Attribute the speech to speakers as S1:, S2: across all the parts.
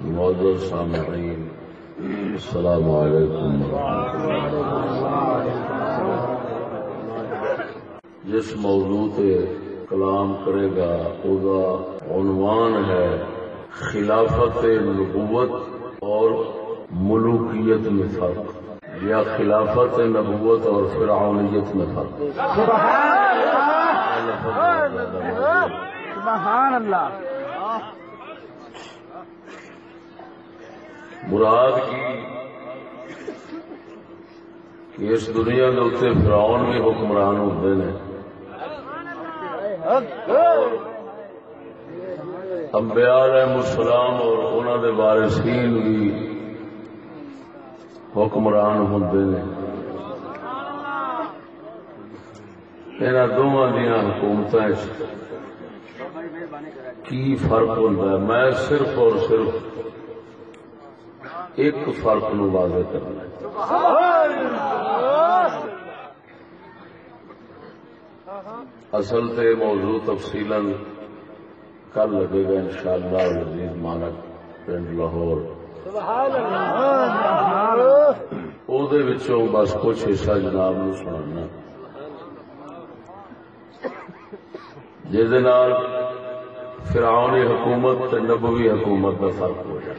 S1: معزز سامعین السلام علیکم ورحمۃ اللہ۔ جس موضوع پہ کلام کرے گا وہ عنوان ہے خلافت نبوت اور ملوکیت میں فرق، یا خلافت نبوت اور فرعونیت میں فرق۔
S2: سبحان اللہ۔
S1: مراد کی کہ اس دنیا کے اتنے فرعون بھی حکمران ہوتے ہیں، انبیاء علیہ السلام اور انہوں دے وارثین بھی حکمران ہوتے ہیں۔ انہاں دونوں دیاں حکومتاں کی فرق ہوتا ہے؟ میں صرف اور صرف ایک فرق نو واضح کرنا ہے۔ اصل تے موضوع تفصیلاً کل لگے گا انشاءاللہ العزیز مانک پنڈ لاہور، او دے وچوں بس کچھ حصہ جناب نو سنانا جس دے نال فرعونی حکومت تے نبوی حکومت کا فرق ہو جائے،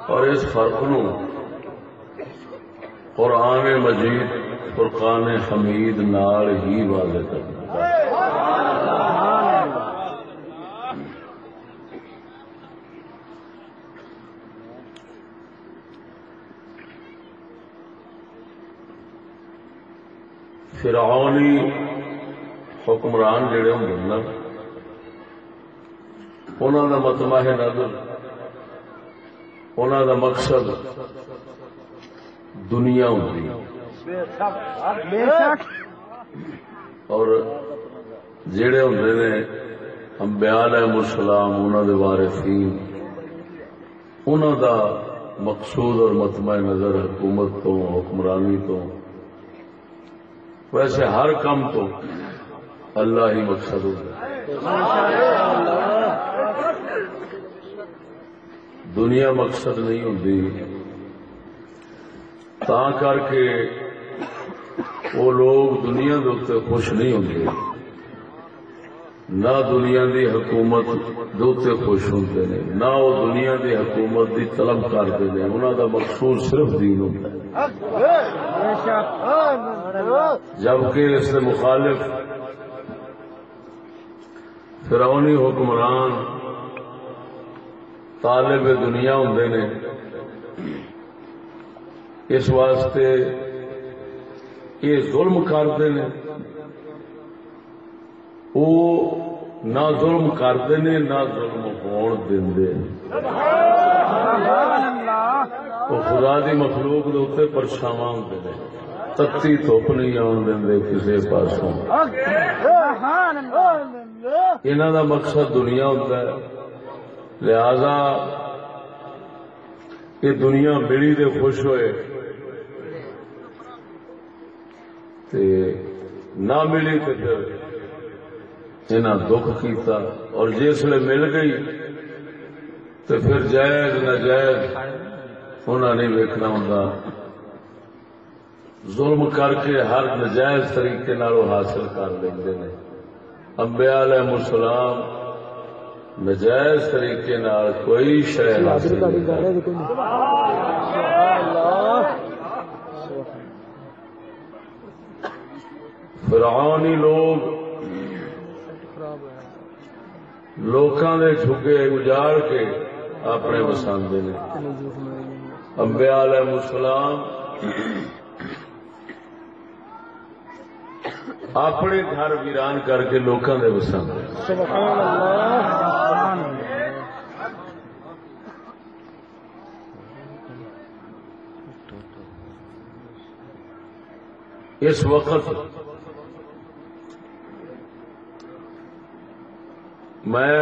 S1: اور اس فرق نو قرآن مجید فرقان حمید نال ہی واضح کرنا۔ فرعونی حکمران جڑے ہوں نا، انہوں کا مطمع نظر، انہوں کا مقصد دنیا ہوتی، اور جڑے ہوندے نے انبیاء علیہ السلام انہوں دے وارثین، انہوں دا مقصود اور مطمع نظر حکومت تو حکمرانی تو ویسے ہر کام تو اللہ ہی مقصد ہوتا ہے، دنیا مقصد نہیں ہوتی، تا کر کے وہ لوگ دنیا کے اتنے خوش نہیں ہوتے، نہ دنیا دی حکومت دے اتنے خوش ہوتے ہیں، نہ وہ دنیا دی حکومت دی طلب کرتے ہیں، انہوں کا مقصود صرف دین ہوتا ہے۔ جبکہ اس سے مخالف فرعونی حکمران طالب دنیا ہوندے نے، اس واسطے یہ ظلم کرتے ہیں، وہ نہ ظلم کرتے ہیں نہ ظلم ہون دیندے، وہ خدا دی مخلوق دے اوتے پرچھاواں ہوندے نے، تتی دھوپ نہیں آن دے کسی پاسوں۔ انہاں دا مقصد دنیا ہوتا ہے، لہذا یہ دنیا ملی دے خوش ہوئے تے نہ ملی تے پھر انہاں دکھ کیتا، اور جس لئے مل گئی تو پھر جائز ناجائز انہاں نہیں ویکھنا ہوندا، ظلم کر کے ہر نجائز طریقے نال حاصل کر لیندے نے۔ انبیاء علیہ السلام نجائز طریقے نال کوئی شے حاصل نہیں کرتے۔ فرعونی لوگ لوکاں دے جھگے اجاڑ کے اپنے وساندے نے، انبیاء علیہ السلام اپنے گھر ویران کر کے لوکاں دے وساندے۔
S2: سبحان اللہ۔
S1: اس وقت میں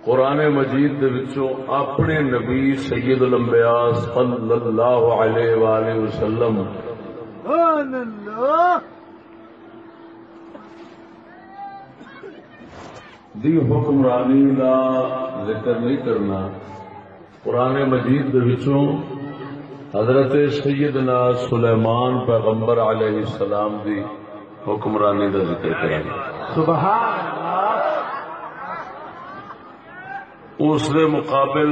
S1: قرآن مجید دے وچوں اپنے نبی سید الانبیاء صلی اللہ علیہ وآلہ وسلم دی حکمرانی دا ذکر نہیں کرنا. قرآن مجید دے وچوں حضرت سیدنا سلیمان پیغمبر علیہ السلام دی حکمرانی دا ذکر کرنا.
S2: سبحان اللہ.
S1: اس دے مقابل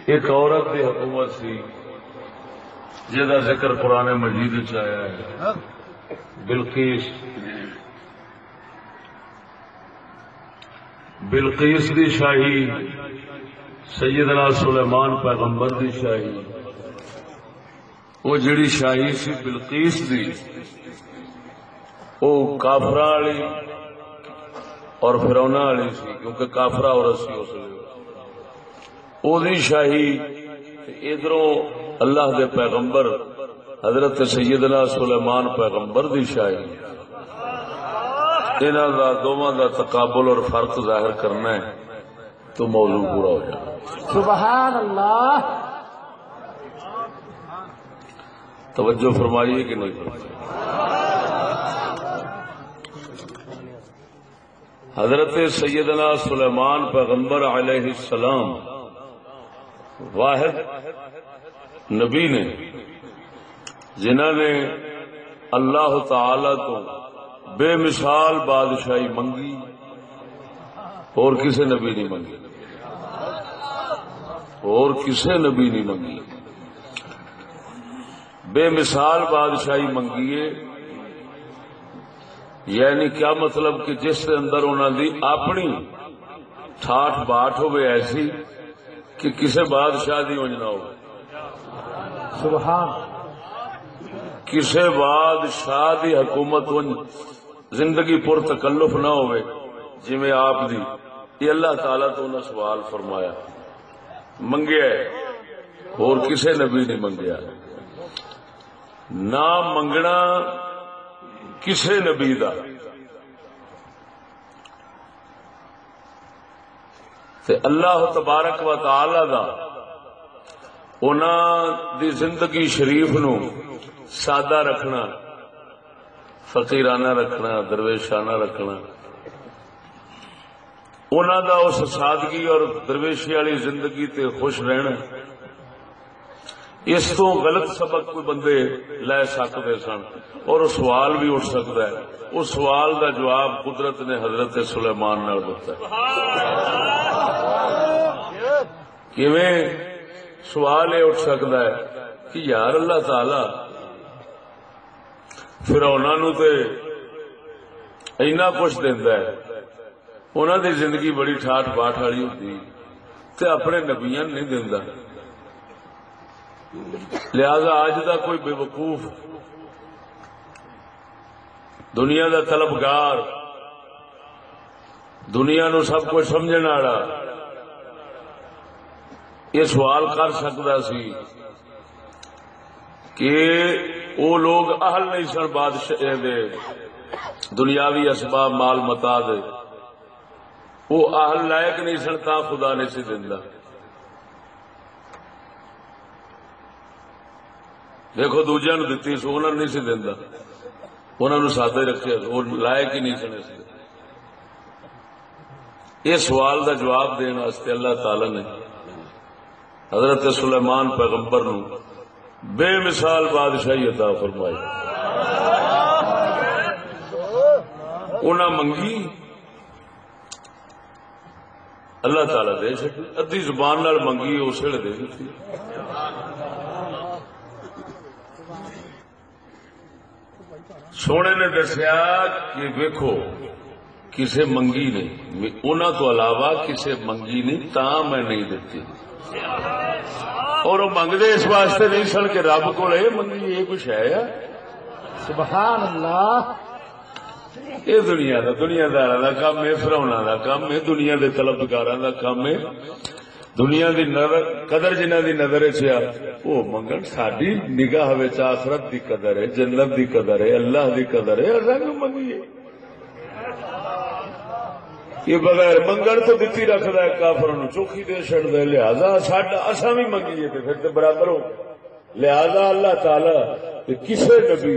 S1: ایک عورت دی حکومت سی جہاں ذکر قرآن مجید وچ آیا ہے، بلقیس دی شاہی، سیدنا سلیمان پیغمبر دی شاہی. وہ جڑی شاہی سی بلقیس دی، وہ کافراں والی اور فرعوناں والی سی، کیونکہ کافرہ عورت سی اس لیے. او دی شاہی ادھروں اللہ دے پیغمبر حضرت سیدنا سلیمان پیغمبر دی شاہی. انہاں دا دوواں دا تقابل اور فرق ظاہر کرنا ہے تو موضوع پورا ہو جائے.
S2: سبحان اللہ.
S1: توجہ فرمائیے کہ نہیں فرمائیے. حضرت سیدنا سلیمان پیغمبر علیہ السلام واحد نبی نے جنہوں نے اللہ تعالی تو بے مثال بادشاہی منگی، اور کسے نبی نہیں منگی، اور کسے نبی نہیں منگی. بے مثال بادشاہی منگیے یعنی کیا مطلب کہ جس کے اندر انہوں دی اپنی ٹھاٹ باٹ ہوئے ایسی کہ کسے بادشاہ دی اونج نہ ہو،
S2: سبحان.
S1: کسے بادشاہ دی حکومت اونج زندگی پر تکلف نہ ہوئے جی میں آپ دی. یہ اللہ تعالیٰ تو انہیں سوال فرمایا منگیا ہے، اور کسے نبی نہیں منگیا. نہ منگنا کسے نبی دا تے اللہ تبارک و تعالی دا انہاں دی زندگی شریف نو سادہ رکھنا، فقیرانہ رکھنا، درویشانہ رکھنا، انہاں دا اس سادگی اور درویشی والی زندگی تے خوش رہنا. اس تو غلط سبق کوئی بندے لے سکتے سن، اور سوال بھی اٹھ سکتا ہے. اس سوال دا جواب قدرت نے حضرت سلیمان نال دیتا ہے. کیویں سوال یہ اٹھ سکتا ہے کہ یار اللہ تعالی فرعوناں نو تے اینا کچھ دیندا ہے، انہاں دی زندگی بڑی ٹھاٹ باٹ والی ہوندی تے اپنے نبیاں نہیں دیندا. لہذا آج دا کوئی بے وقوف دنیا دا طلبگار، دنیا نو سب کچھ سمجھنے والا یہ سوال کر سکتا سی کہ وہ لوگ اہل نہیں سن بادشاہ دے دنیاوی اسباب مال متا دے، وہ اہل لائق نہیں سن تا خدا نہیں سی دیندا. دیکھو دوجیاں نو دتی سو انہاں نہیں سی دیندا، انہاں نو سادہ ہی رکھیا، وہ لائق ہی نہیں سن. یہ سوال دا جواب دین واسطے اللہ تعالی نے حضرت سلیمان پیغمبر نو بے مثال بادشاہی عطا فرمائی. انہاں منگی، اللہ تعالی دے چکی. ادھی زبان نال منگی اس ویلے دے دیتی. سونے نے دسیا کہ ویکھو کسے منگی نہیں، انہاں تو علاوہ کسے منگی نہیں تا میں نہیں دیتی. اور وہ منگتے اس واسطے نہیں سن کہ رب کو منگی یہ کچھ ہے.
S2: سبحان اللہ.
S1: یہ دنیا داراں دا کام ہے، فرعوناں دا کام ہے، دنیا دے طلبگاراں دا کام ہے. دنیا دی قدر جنہاں دی نظر چ وہ منگن. ساری نگاہ وچ آخرت دی قدر ہے، جنت دی قدر ہے، اللہ دی قدر ہے. اصل منگیے یہ بغیر منگن تو دتی رکھتا ہے، کافروں نو چوکھی دے چڑھتا ہے. لہذا اصا بھی منگیے تو پھر تو برابر ہو. لہذا اللہ تعالی کسے نبی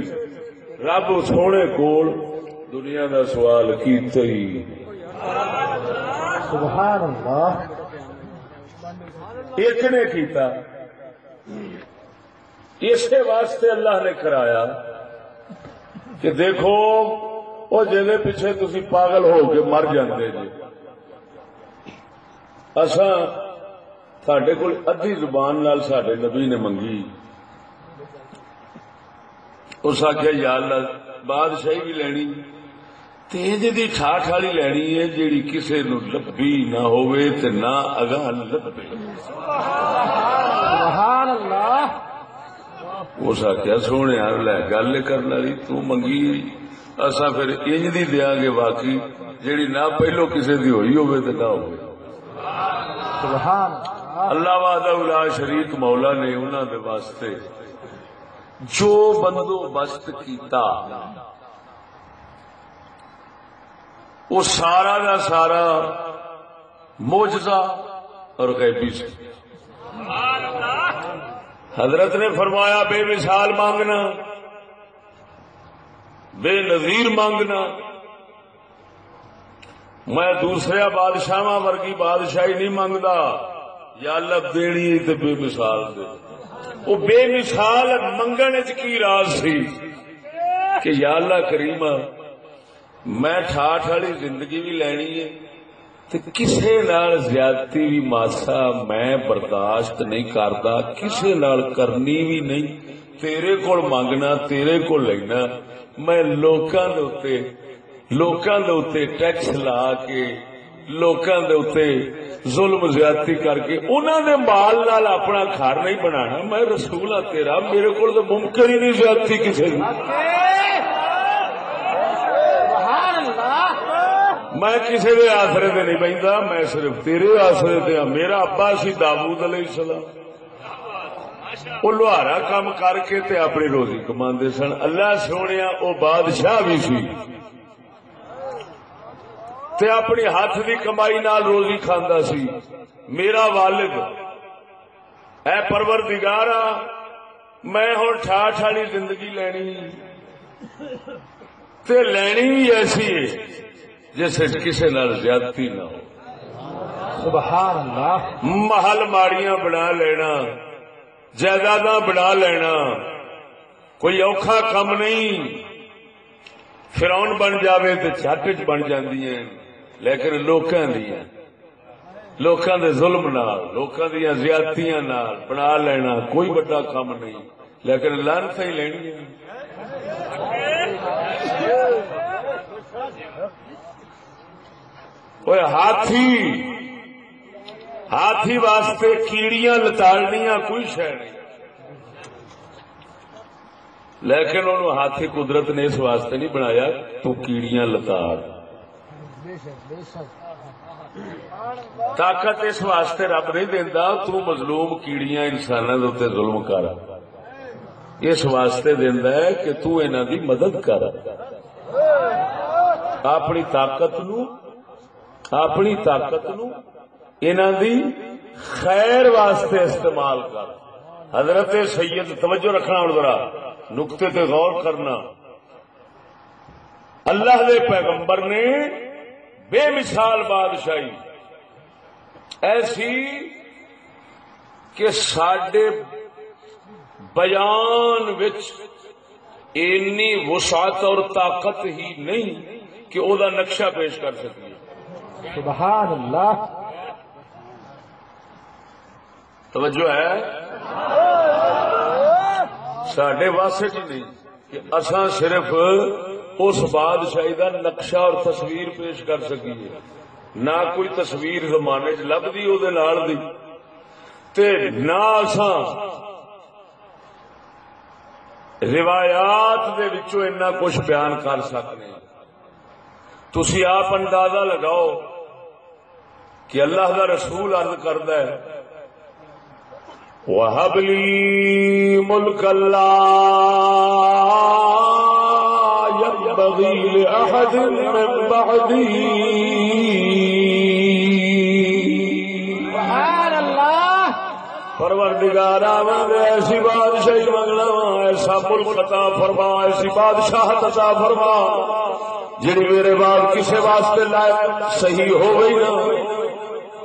S1: رب سونے کول دنیا دا سوال کیتا ہی
S2: سبحان اللہ
S1: ایک نے کیتا، اسی واسطے اللہ نے کرایا کہ دیکھو وہ جہاں پیچھے تسی پاگل ہو کے مر جاندے جی، اساں ساڈے کول ادھی زبان نال ساڈے نبی نے منگی، اس آخیا یا اللہ بادشاہی بھی لینی تے جی ٹھاٹھ والی لینی ہے جیڑی کسے نو لبھی نہ ہوئے تے نہ اگاں لبے۔
S2: سبحان اللہ
S1: اس آخیا سونے لے گل کرنے والی تو منگی، اصا پھر انج دی دیا گے واقعی جیڑی نہ پہلو کسے دی ہوئی ہوئے تے نہ ہوئے۔
S2: سبحان
S1: اللہ وحدہ لا شریک مولا نے انہاں دے واسطے جو بندوبست کیتا وہ سارا دا سارا معجزہ اور غیبی سے۔ حضرت نے فرمایا بے مثال مانگنا، بے نظیر مانگنا، میں دوسرے بادشاہ ورگی بادشاہی نہیں مانگدا، یا اللہ دینی تے بے مثال دے۔ وہ بے مثال منگن وچ کی راز سی کہ یا اللہ کریم میں ٹھاٹھ والی زندگی بھی لینی ہے تے کسے نال زیادتی بھی ماسا میں برداشت نہیں کردا، کسے نال کرنی بھی نہیں، تیرے کول مانگنا تیرے کول لینا۔ میں لوکاں دے اوتے ٹیکس لا کے لوکاں دے اوتے ظلم زیادتی کر کے انہاں دے مال نال اپنا گھر نہیں بنانا، میں رسول ہاں تیرا، میرے کول تو ممکن ہی نہیں زیادتی کسے دی۔ میں کسی دے آسرے تے نہیں بہندا، میں صرف تیرے آسرے تے ہاں۔ میرا ابا سی داؤد علیہ السلام، وہ لوہارا کام کر کے تے اپنی روزی کماندے سن۔ اللہ سونیا وہ بادشاہ بھی سی تے اپنی ہاتھ دی کمائی نال روزی کھاندا سی۔ میرا والد اے پروردگارا میں ہن ٹھاٹھ والی زندگی لینی تے لینی بھی ایسی ہے جیسے کسی نال زیادتی نہ ہو۔
S2: سبحان اللہ
S1: محل ماڑیاں بنا لینا، جائیداداں بنا لینا کوئی اوکھا کم نہیں۔ فرعون بن جاوے تے جھٹ وچ بن جاندیاں، لیکن لوکاں دے ظلم نال، لوکاں دیاں زیادتیاں نال بنا لینا کوئی بڑا کم نہیں، لیکن لعنت ہی لینی ہے۔ اوے ہاتھی واسطے کیڑیاں لتاڑنیاں کوئی شے نہیں، لیکن انہوں ہاتھی قدرت نے اس واسطے نہیں بنایا تو کیڑیاں لتاڑ۔ طاقت اس واسطے رب نہیں دیندا تو مظلوم کیڑیاں انساناں دے اوتے ظلم کر، اس واسطے دیندا ہے کہ تو انہاں دی مدد کر، اپنی طاقت نو انہاں دی خیر واسطے استعمال کر۔ حضرت سید توجہ رکھنا اور ذرا نقطے تے غور کرنا، اللہ دے پیغمبر نے بے مثال بادشاہی ایسی کہ ساڈے بیان وچ اینی وسعت اور طاقت ہی نہیں کہ او دا نقشہ پیش کر سکیے۔
S2: سبحان اللہ
S1: توجہ ہے ساڈے واسطے ہی نہیں کہ اساں صرف اس بادشاہی دا نقشہ اور تصویر پیش کر سکیے، نہ کوئی تصویر زمانے چ لبدی او دے نال دی تے نہ اساں روایات دے وچوں اتنا کچھ بیان کر سکنے۔ تسی آپ اندازہ لگاؤ کہ اللہ دا رسول عرض کردا ہے وَهَبْ لِي مُلْكًا لَا يَنبَغِي لِأَحَدٍ مِّن بَعْدِي۔
S2: سبحان اللہ
S1: پروردگارا میں ایسی بادشاہی منگنا، ایسا ملک عطا فرما، ایسی بادشاہت عطا فرما جڑی میرے بعد کسے واسطے لائق صحیح ہو گئی نہ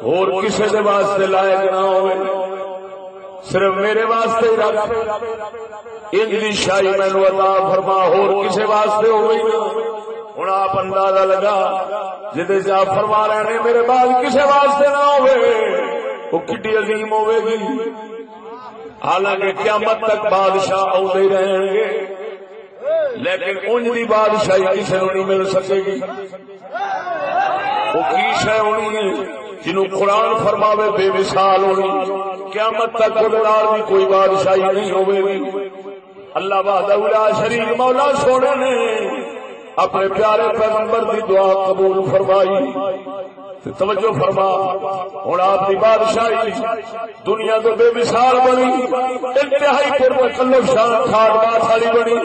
S1: اور کسے دے واسطے لائق نہ ہوئے صرف میرے واسطے ہی رکھ ان دی شاہی مینوں عطا فرما اور کسے واسطے ہو گئی نہ ہن آپ اندازہ لگا جدے آپ فرما رہے ہیں میرے بعد کسے واسطے نہ ہوئے وہ کتنی عظیم ہوے گی حالانکہ قیامت تک بادشاہ آتے رہیں گے لیکن انج دی بادشاہی کسی کو نہیں مل سکے گی وہ کی شے ہونی ہے جنہوں قرآن فرماوے بے مثال ہونی قیامت تک بھی کوئی بادشاہی نہیں ہوئے گی اللہ وحدہ لا شریک مولا سونے نے اپنے پیارے پیغمبر دی دعا قبول فرمائی توجہ فرما ہوں آپ کی بادشاہی دنیا تو بے مثال بنی انتہائی پرمکلف شان ٹھاٹ بات والی بنی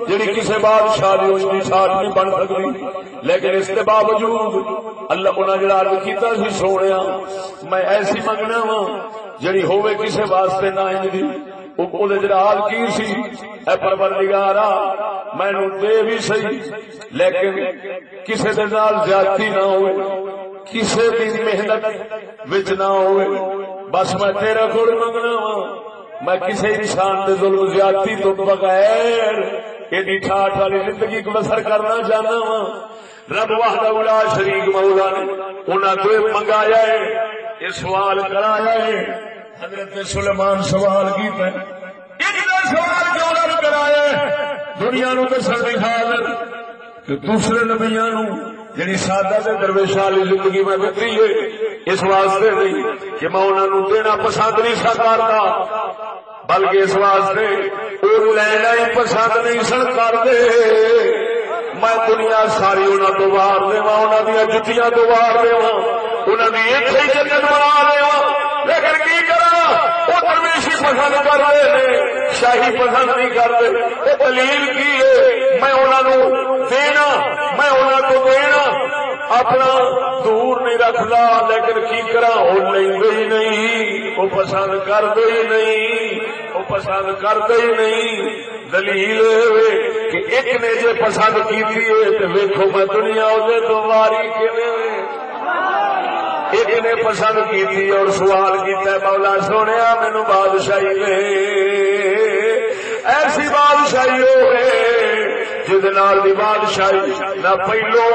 S1: جڑی کسی بادشاہ کی اس کی ٹھاٹ نہیں بن سکتی لیکن اس کے باوجود اللہ کو جڑا عرض کیتا سی سونے میں ایسی منگنا وا جڑی ہوے کسی واسطے نہ انجدی حال کی سی اے پروردگارا مینوں دے بھی صحیح لیکن کسی دے نال زیادتی نہ ہوئے کسی بھی محنت وچ نہ ہوئے بس میں تیرے کول منگنا وا میں کسی انسان دے ظلم زیادتی تو بغیر ایڈی ٹھاٹ والی زندگی کو بسر کرنا چاہنا وا رب وحدہ لا شریک مولا نے انہاں تو منگایا ہے یہ سوال کرایا ہے حضرت سلیمان سوال کیتا ہے سوال کیوں نہ کرایا دنیا نو دسن دی حاضر کہ دوسرے نبیاں نو جڑی سادہ تے درویشاں والی زندگی میں گزری ہے اس واسطے نہیں کہ میں انہاں نو دینا پسند نہیں کردا بلکہ اس واسطے او لینا ہی پسند نہیں کردے میں دنیا ساری انہاں تو وار دیواں انہاں دی جتیاں تو وار دیواں انہاں دی ایتھے جنت بنا دیواں لیکن کی کراں او درویشی پسند کردے نے شاہی پسند نہیں کرتے دلیل کی ہے میں انہاں نو دینا میں انہاں کو دینا اپنا دور نہیں رکھدا لیکن کی کراں او لیندے ہی نہیں وہ پسند کردے ہی نہیں وہ پسند کردے ہی نہیں دلیل کہ ایک نے جے پسند کیتی ہے تے ویکھو میں دنیا دے تو واری کیویں ایک نے پسند کی اور سوال کیتا ہے مولا سونیا مینوں بادشاہی دے ایسی بادشاہی ہوئے جس نال دی بادشاہی نہ پہلو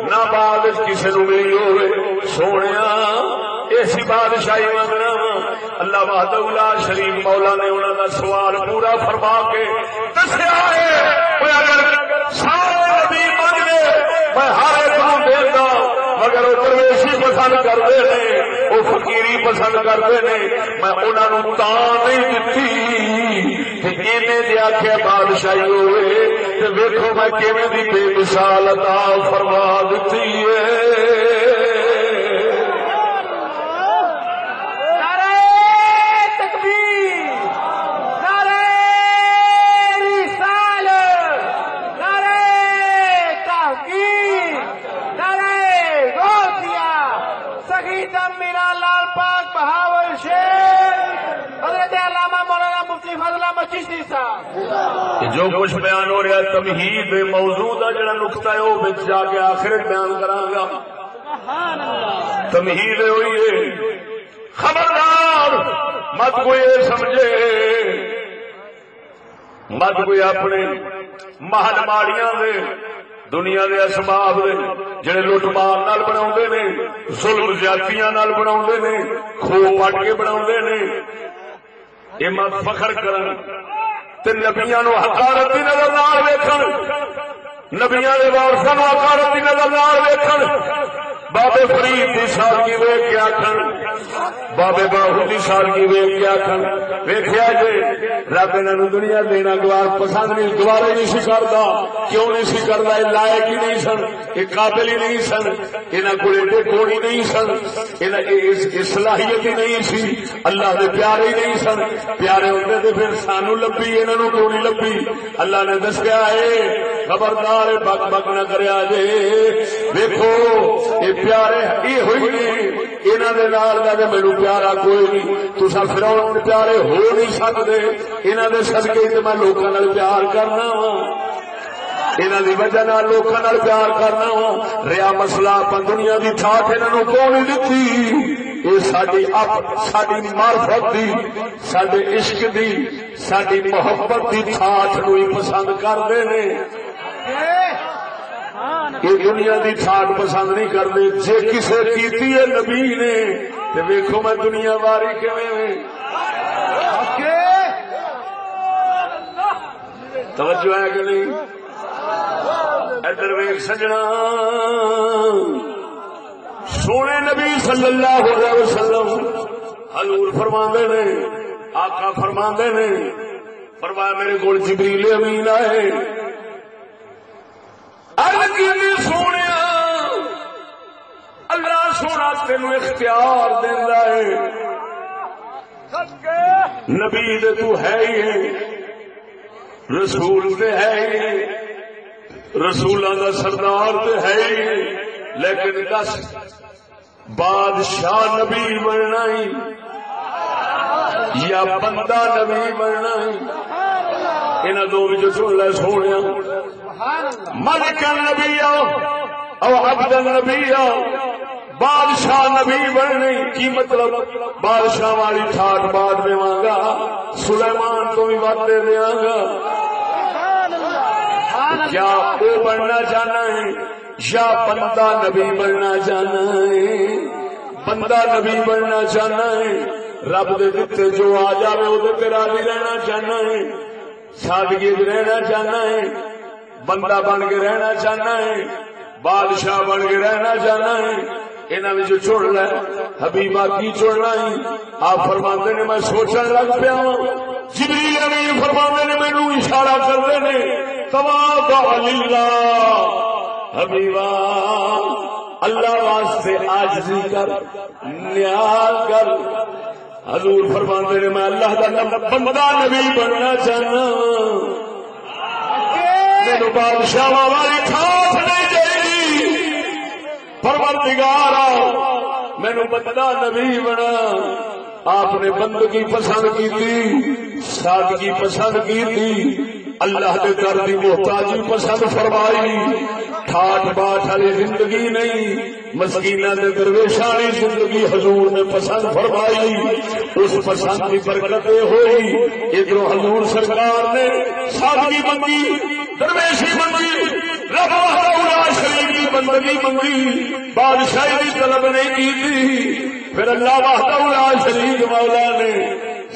S1: نہ بعد کسی نو ملی ہوئے سونیا ایسی بادشاہی منگنا اللہ وحدہ لا شریک مولا نے انہوں کا سوال پورا فرما کے دسیا ہے اگر سارے نبی منگے میں ہر ایک نو دیتا مگر وہ درویشی پسند کرتے ہیں وہ فقیری پسند کرتے ہیں میں انہوں تا نہیں دیتی دے آخیا بادشاہی ہوئے تو ویکھو میں کیویں دی بے مثال عطا فرما دیتی ہے جو کچھ بیان ہو رہا ہے تمہید موضوع کا جڑا نقطہ ہے وہ بچ جا کے آخر بیان کراں گا تمہید ہوئی ہے خبردار مت کوئی سمجھے مت کوئی اپنے محل ماڑیاں دے دنیا دے اسباب دے جڑے لٹ مار نال بناوندے نے ظلم زیادتیاں نال بناوندے نے کھو پٹ کے بناوندے نے یہ مت فخر کرن تے نبیاں نو حقارت دی نظر نال ویکھن نبیاں دے وارثاں نو حقارت دی نظر نال ویکھن بابے فرید دی سالگی ویکھ کے آکھن بابے باہو دی سالگی ویکھ کے آکھن ویکھیا جے رب انہاں نو دنیا دینا گوار پسند نہیں گوارے نہیں سی کردا کیوں نہیں سی کردا اے لائق ہی نہیں سن اے قابل ہی نہیں سن انہاں کول ایڈے کوڑی نہیں سن انہاں صلاحیت ہی نہیں سی اللہ دے پیارے ہی نہیں سن پیارے ہوندے تے پھر سانو لبھی انہاں نو کیوں نہیں لبھی اللہ نے دسیا اے خبردار بک بک نہ کریا جے ویکھو اے پیارے یہ ہوئی نہیں انہاں دے نال دا مینوں پیارا کوئی نہیں تساں فرعون دے پیارے ہو نہیں سکدے انہاں دے صدقے تے میں لوکاں نال پیار کرنا وا انہاں دی وجہ نال لوکاں نال پیار کرنا وا ریا مسئلہ اپن دنیا دی ٹھاٹھ انہاں نوں کون دتی یہ ساری معرفت دی سڈے عشق دی ساری محبت دی ٹھاٹھ نو ہی پسند کرتے ہیں یہ دنیا دی ٹھاٹھ پسند نہیں کرتے جے کسے کیتی ہے نبی نے تے ویکھو میں دنیا واری کیویں توجہ ہے کہ نہیں ادھر ویکھ سجنا سونے نبی صلی اللہ علیہ وسلم حضور فرماندے نے آقا فرماندے نے فرمایا میرے کول جبریل امین آئے عرض کی سونے اللہ سونا تینوں اختیار دیندا ہے نبی دے تو ہے ہی ہے رسول دے ہے ہی رسولاں دا سردار تے ہے ہی لیکن دس بادشاہ نبی بننا ہی یا بندہ نبی بننا ہی انہاں دو وچ سن لے سونیا ملک نبی او عبد نبی بادشاہ نبی بننے کی مطلب بادشاہ والی ٹھاٹ بات دیواں گا سلیمان کو بھی بات دے دیاں گا کیا وہ بننا چاہنا ہے یا بندہ نبی بننا چاہنا ہے بندہ نبی بننا چاہنا ہے رب دے دتے جو آ جائے وہ راضی رہنا چاہنا ہے سادگی رہنا چاہنا ہے بندہ بن کے رہنا چاہنا ہے بادشاہ بن کے رہنا چاہنا ہے انہاں وچ چن لے حبیبا کی چننا ہے آپ فرماندے نے میں سوچن لگ پیا جبریل امین فرماندے نے مینوں اشارہ کردے نے تواضع للہ حبیبا اللہ واسطے عاجزی کر نیاز کر حضور فرماندے نے میں اللہ دا بندہ نبی بننا چاہنا مینوں بادشاہ والی ٹھاٹھ نہیں چاہیے پروردگارا مینوں بندہ نبی بنا آپ نے بندگی پسند کی تھی سادگی پسند کی تھی اللہ کے در کی محتاجی پسند فرمائی ٹھاٹ باٹ والی زندگی نہیں مسکینہ دے درویشاں والی زندگی حضور نے پسند فرمائی اس پسند کی برکت ہوئی ادھر حضور سرکار نے سادگی منگی درویشی منگی رب وحدہ شریف کی بندگی منگی بادشاہی کی طلب نہیں کی تھی پھر اللہ وحدہ شریف مولا نے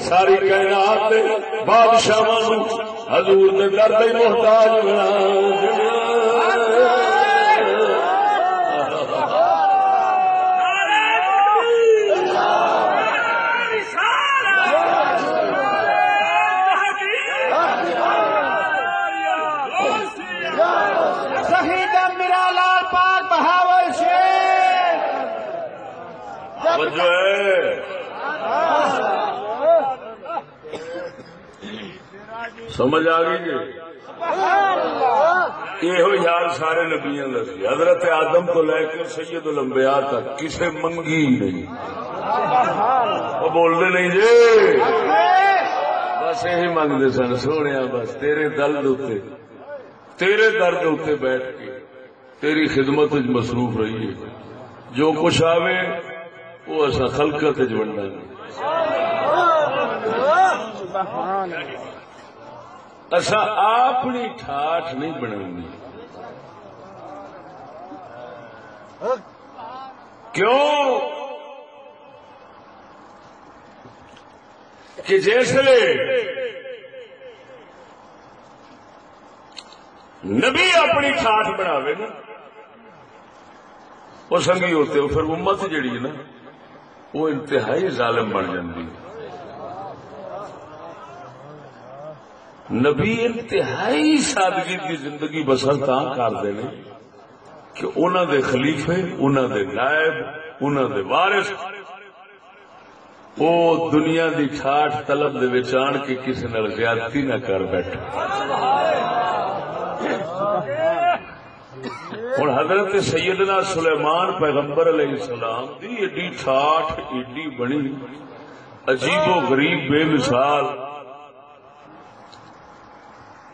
S1: ساری کائنات دے بادشاہاں نوں حضور نے در دے محتاج بنا سمجھ آ گئی جی یہ یار سارے نبیاں دسی حضرت آدم کو لے کے سید الانبیاء تک کسے منگی نہیں وہ بولتے نہیں جی بس یہی منگتے سن سونے بس تیرے درد اتنے بیٹھ کے تیری خدمت مصروف رہیے جو کچھ آوے وہ ایسا خلقت ونڈا ایسا اپنی ٹھاٹھ نہیں بنانی کیوں کہ جیسے نبی اپنی ٹھاٹھ بناوے نا وہ سنگی ہوتے ہو پھر امت جڑی ہے نا وہ انتہائی ظالم بن جاتی نبی انتہائی سادگی کی زندگی بسر تاں کرتے ہیں کہ انہوں دے خلیفے انہوں دے نائب انہوں دے وارث وہ دنیا دی ٹھاٹھ طلب دے وچ آن کے کسی نال زیادتی نہ کر بیٹھے ہوں حضرت سیدنا سلیمان پیغمبر علیہ السلام دی ایڈی ٹھاٹھ ایڈی بنی عجیب و غریب بے مثال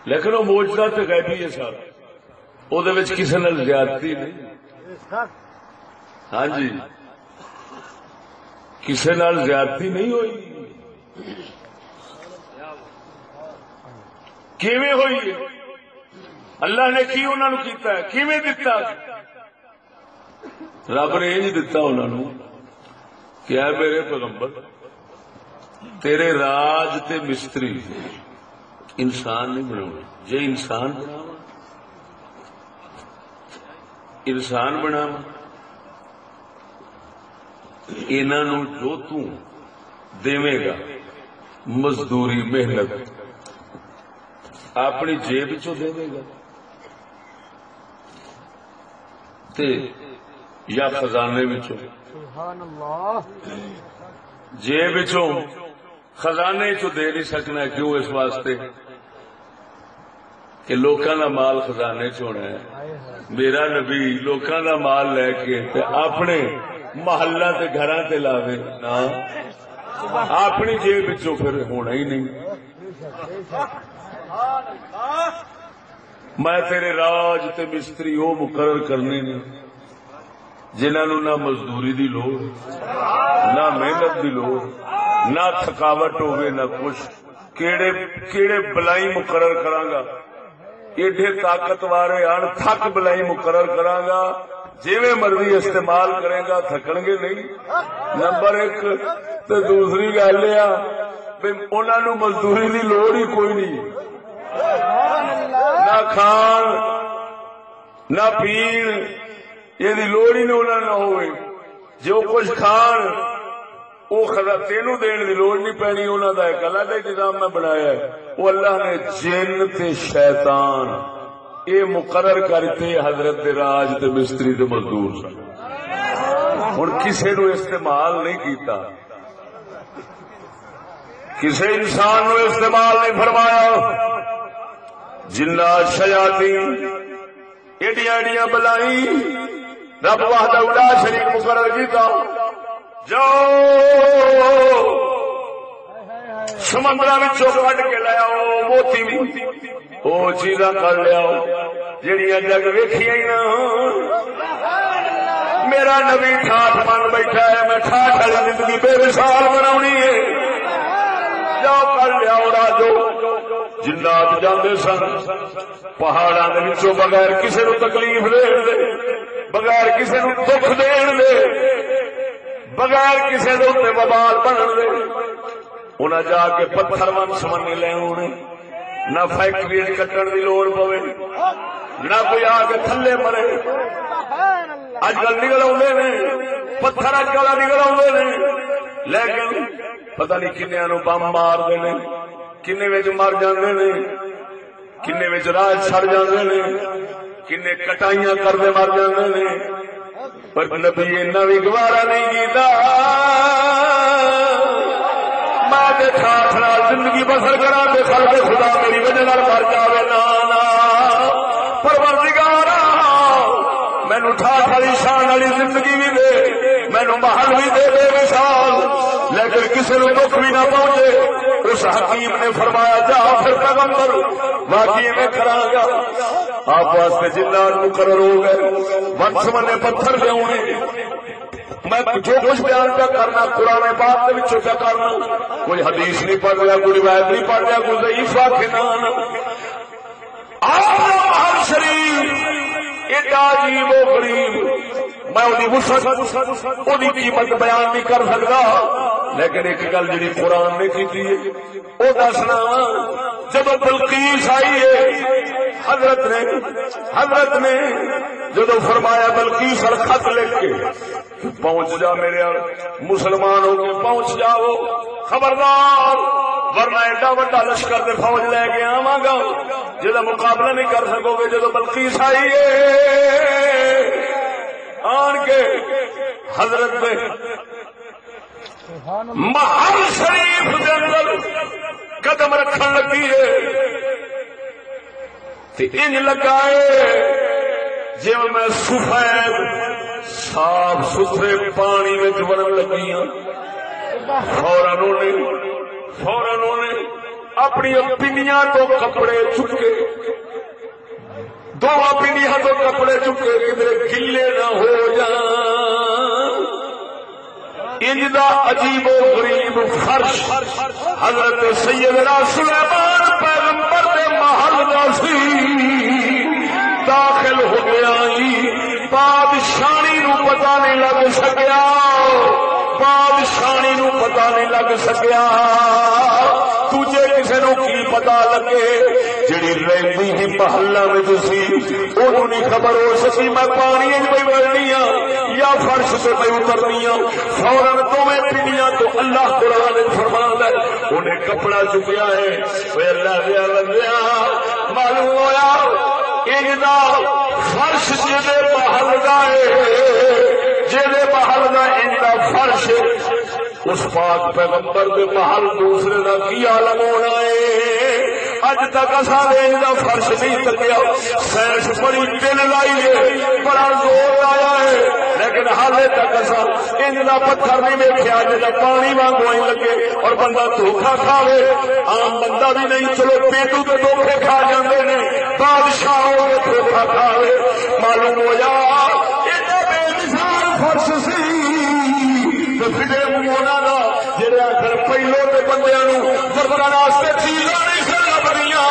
S1: لیکن وہ موجودہ تو غیبی ہے سارا وہ کسی نال زیادتی نہیں. ہاں جی کسی نال زیادتی نہیں ہوئی. کیویں ہوئی ہے؟ اللہ نے کی انہوں نے کیتا ہے؟ کیویں دتا؟ رب نے یہ دتا انہوں نے کہ اے میرے پیغمبر تیرے راج تے مستری انسان نہیں بناؤ. جے انسان بناوا انہوں جو تیوے گا مزدوری محنت اپنی جیب چو دے گا تے یا خزانے وچوں. جیب چو خزانے چو دے نہیں سکنا. کیوں؟ اس واسطے کہ لوکاں دا مال خزانے چ ہونا ہے. میرا نبی لوکاں دا مال لے کے تے اپنے محلہ تے گھراں تے لاوے نا اپنی جیب چو پھر ہونا ہی نہیں. میں تیرے راج تے مستری وہ مقرر کرنے نے جنہاں نو نہ مزدوری دی لوڑ نہ محنت دی لوڑ نہ تھکاوٹ ہوگی نہ کچھ. کیڑے بلائی مقرر کراں گا ایڈے طاقتور ان تھک بلائی مقرر کراں گا جویں مرضی استعمال کرے گا تھکن گے نہیں. نمبر 1 تے دوسری گل یہ انہاں نو مزدوری دی لوڑ ہی کوئی نہیں. نہ کھان نہ پین یہ لوڑ ہی انہوں نہ ہوئے. جو کچھ کھان وہ تینوں دین دی لوڑ نہیں پینی. انہوں کا ایک الگ انتظام میں بنایا ہے. وہ اللہ نے جن تے شیطان یہ مقرر کرتے حضرت راج تے مستری تے مزدور سن. ہن کسے نو استعمال نہیں کیتا کسے انسان نو استعمال نہیں فرمایا. جنات شیاطین ایڈیاں ایڈیاں بلائی رب وحدہ لا شریک مقرر کیتا. جاؤ سمندر کٹ کے لے آؤ موتی بھی وہ چیزاں کر لیا جہاں جگ ویکھیاں ہی نہ. میرا نبی ٹھاٹ من بیٹھا ہے میں ٹھاٹ والی زندگی بے مثال بناونی ہے. جاؤ کر لیا راجو. جنات جاندے سن پہاڑاں دے وچوں بغیر کسے نو تکلیف دین دے بغیر کسے نو دکھ دین دے بغیر کسے دے اوتے وبال بنن دے. انہاں جا کے پتھر ون سمنے لے اونے نہ فیکٹری کٹن دی لوڑ پوے نہ کوئی آ کے تھلے مرے. اج کل نکل آتے نے پتھر اج کل نکل آتے نے لیکن پتہ نہیں کنیا نو بم مارتے ہیں کنے مر جاندے نے کنے راہ چھڑ جاندے نے کنے کٹائیاں کرتے مر جاندے نے. پر نبی اینا بھی گوارا نہیں کیتا. میں ٹھاٹھ نال زندگی بسر کرا تے خلق خدا میری وجہ نال مر جاوے نا نا. پروردگارا مینوں ٹھاٹھ والی شان والی زندگی بھی دے مینوں محل بھی دے وشال لیکن کسی کو دکھ بھی نہ پہنچے. اس حکیم نے فرمایا جا پھر پیغمبر واقعی میں کراں گا. آپ واسطے جنات مقرر ہو گئے ون سمنے پتھر لے آنے. میں جو کچھ بیان کیا کرنا قرآن پاک کے وچوں کیا کرنا. کوئی حدیث نہیں پڑھ رہا کوئی روایت نہیں پڑھ رہا کوئی ضعیف واقعہ نہ. آپ شریف ایڈا عجیب و غریب میں وہی قیمت بیان نہیں کر سکتا لیکن ایک گل جی قرآن نے کی وہ دسنا. جب بلقیس آئی ہے حضرت نے جب فرمایا بلقیس اور خط لکھ کے پہنچ جا میرے مسلمان ہو کے پہنچ جاؤ خبردار ورنہ ایڈا وڈا لشکر دے فوج لے کے آواں گا جہاں مقابلہ نہیں کر سکو گے. جب بلقیس آئی ہے آن کے حضرت نے محل شریف کے اندر قدم رکھن لگی ہے ان لگائے جی میں سفید صاف ستھرے پانی میں ورن لگی ہوں. فوراً اپنی پنیاں تو کپڑے چکے دونوں پنڈیاں تو کپڑے چکے کدھر گیلے نہ ہو جان انجدا عجیب و غریب فرش حضرت سیدنا سلیمان پیغمبر دے محل دا سی داخل ہو گیا بادشاہی نو پتہ نہیں لگ سکیا بادشاہی نو پتہ نہیں لگ سکیا تجھے کسی نو کی پتا لگے جڑی رہندی ہی محلہ میں سی انہوں نہیں خبر ہو سکی میں پانی پہ بڑھنی ہوں یا فرش سے پہ اترنی ہوں فوراً تمہیں پنڈیاں تو اللہ قرآن فرماندا ہے انہیں کپڑا چکیا ہے وہ اللہ دیا لگیا معلوم ہوا اندا فرش جدے محل دا ہے جدے محل دا اندا فرش اس پاک پیغمبر دے محل دوسرے دا کی عالم ہونا ہے اج تک اصا رینج کا فرش نہیں تکیا سائنس بڑی دل لائی ہے بڑا زور لایا ہے لیکن حالے تک اصا انج کا پتھر نہیں ویکھیا جا پانی وانگو ہی لگے اور بندہ دھوکھا کھاوے عام بندہ بھی نہیں چلو پیٹو کے دھوکھے کھا جاندے نے بادشاہوں کے دھوکھا کھاوے معلوم ہو جا بے مثال فرش سی فٹے مونا دا جڑا پھر پہلو کے بندیاں نو برتن واسطے چیزاں نہیں سن لبدیاں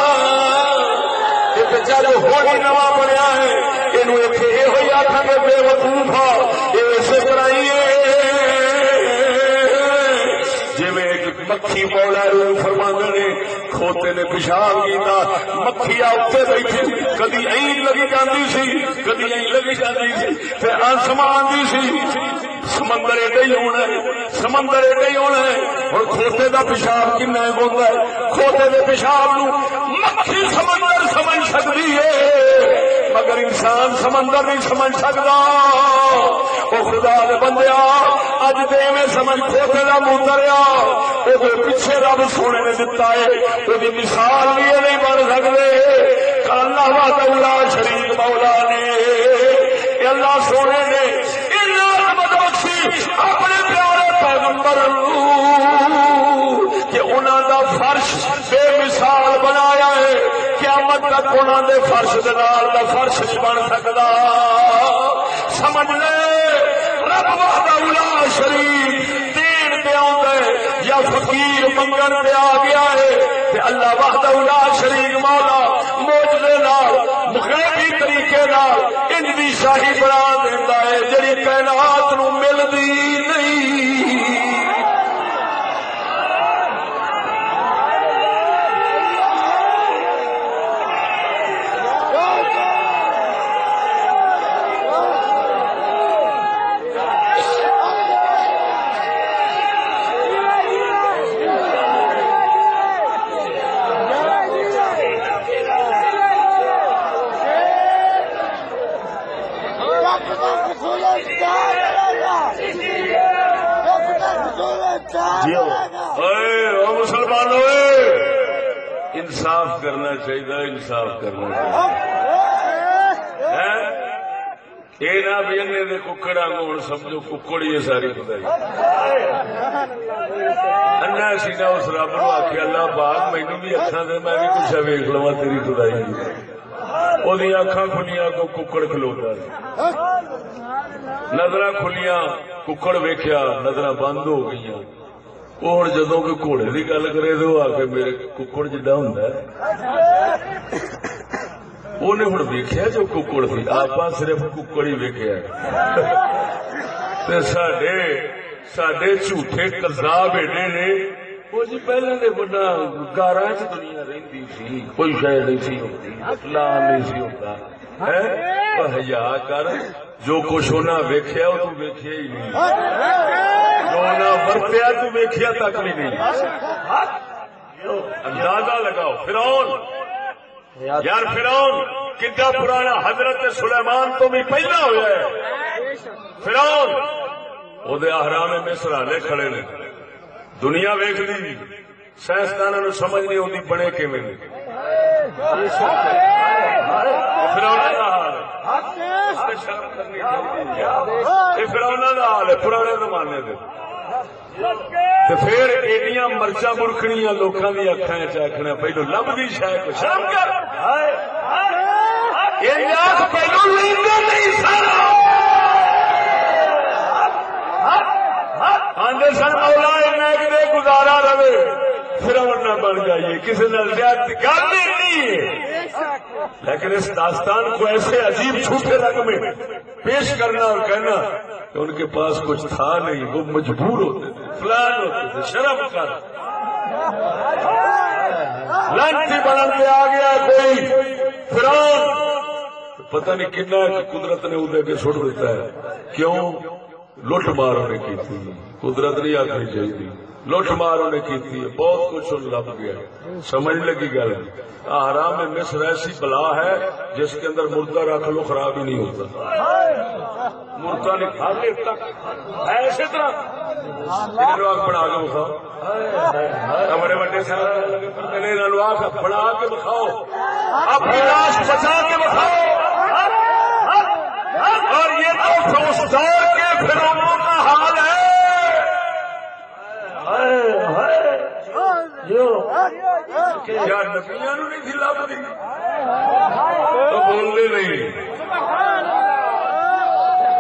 S1: یہ بیچارے ہولی نواں بنیا ہے اینو ایتھے یہ ہوئی آکھاں گے بے وقوف ہا یہ اسے طرح ہی ہے جویں ایک مکھی مولا روح فرماندے نے کھوتے نے پیشاب کیتا مکھی اوتے بیٹھی کدی این لگی جاندی سی کدی این لگی جاندی سی تے آسمان دی سی سمندر ایڈا ہی ہونا ہے سمندر ایڈا ہی ہونا ہے اور کھوتے دا پیشاب کنا ہوتا ہے کھوتے دے پیشاب نو مکھی سمندر سمجھ سکتی ہے مگر انسان سمندر نہیں سمجھ سکتا وہ خدا دے بندیا اج دے میں سمجھ کھوتے دا موتریا وہ پیچھے رب سونے نے دتا ہے وہ مثال بھی نہیں بن سکتے اللہ وحدہ لا شریک مولا نے اللہ سونے نے اپنے پیارے پیغمبر کہ انہوں دا فرش بے مثال بنایا ہے قیامت تک انہوں دے فرش دے نال دا فرش نہیں بن سکتا سمجھ لے رب وحدہ لا شریک دین دے آندا ہے یا فقیر منگن دے آ گیا ہے کہ اللہ وحدہ لا شریک مولا معجزے نال غیبی طریقے نال انج دی شاہی بنا دیندا ہے جڑی کائنات نو ملدی نہیں مسلمانوں انصاف کرنا چاہیے انصاف کرنا چاہیے یہ نہ بھی انے دے ککڑ آنگو ہوں سمجھو ککڑ یہ ساری خدائی انا سی نہ اس رب نو آخیا اللہ پاک مینو بھی اکھاں دے میں بھی کچھ ویکھ لواں تیری خدائی وہ اکھاں کھلیاں کو ککڑ کھلوتا نظر کھلیاں ککڑ ویکھیا نظر بند ہو گئی وہ ہوں جدو کوئی گھوڑے کی گل کرے تو آ کے میرے ککڑ جڈا ہوں انہیں ہوں ویکیا جو ککڑ سی آپ صرف ککڑ ہی ویکیا سڈے جھوٹے کذاب ایڈے نے وہ جی پہلے نے بڑا گارا چ دنیا رہتی سی کوئی شاید نہیں سی ہوتی اسلام نہیں سی ہوتا حیا کر جو کچھ انہیں ویکیا وہ تو ویکیا ہی نہیں ورتیا تو ویکھیا تک بھی نہیں اندازہ لگاؤ فرعون یار فرعون کتنا پرانا حضرت سلیمان تو بھی پہلا ہوا ہے فرعون وہ احرام مصر والے کھڑے نے دنیا ویکھ لی سائنسدانوں نے سمجھ نہیں آتی بنے کیویں فرعون کا حال ہے پرانے زمانے دے پھر ایڈیاں مرچا مرکھنیاں لوگوں کی اکھاں چ آخنا پہلو لبھی شاید شرم کر پہلو لینا نہیں سن آدھے سن مولا دے گزارا رہے فرعون نہ بن جائیے کسی نے زیادتی گل نہیں ہے، لیکن اس داستان کو ایسے عجیب چھوٹے رنگ میں پیش کرنا اور کہنا کہ ان کے پاس کچھ تھا نہیں، وہ مجبور ہوتے تھے، فلان ہوتے تھے، شرم کر لانتی بن کے آ گیا کوئی فرعون، پتہ نہیں کتنا قدرت نے ادھر کے چھوڑ دیتا ہے، کیوں لٹ مار نے کی تھی، قدرت نہیں آخری چاہیے، لٹ مار نے کی تھی، بہت کچھ لب گیا، سمجھ لگی گل۔ حرام میں مصر ایسی بلا ہے جس کے اندر مردہ رکھ لو خراب ہی نہیں ہوتا، مردہ نہیں کھا لیتا ایسے طرح بنا کے بکھاؤ، بڑے بڑے بنا کے بکھاؤ، اپنی لاش بچا کے بکھاؤ، اور یہ تو اس دور کے فرعونوں کا حال ہے۔ کیا نبیاں نہیں تھی لبدی تو بولنے نہیں،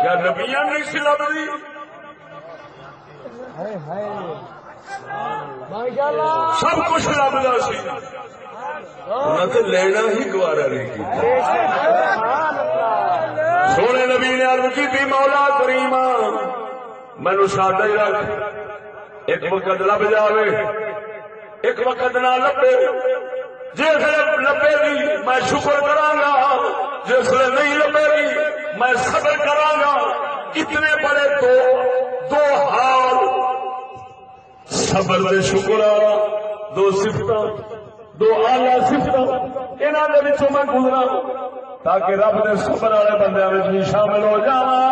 S1: کیا نبیاں نہیں سی لبدی؟ سب کچھ لبدا سی، انہوں نے لینا ہی گوارا نہیں کیا۔ سونے نبی نے عرض کی تھی مولا کریما مینو سادہ ہی رکھ، ایک وقت لب جاوے ایک وقت نہ لبے، جس لبے گی میں شکر کراں گا، جس نہیں لبے گی میں صبر کراں گا۔ اتنے بڑے دو حال، صبر دے شکر آ، دو صفتاں، دو اعلی صفتاں، انہاں دے وچوں میں گزرا تاکہ رب دے صبر والے بندیاں وچ بھی شامل ہو جاواں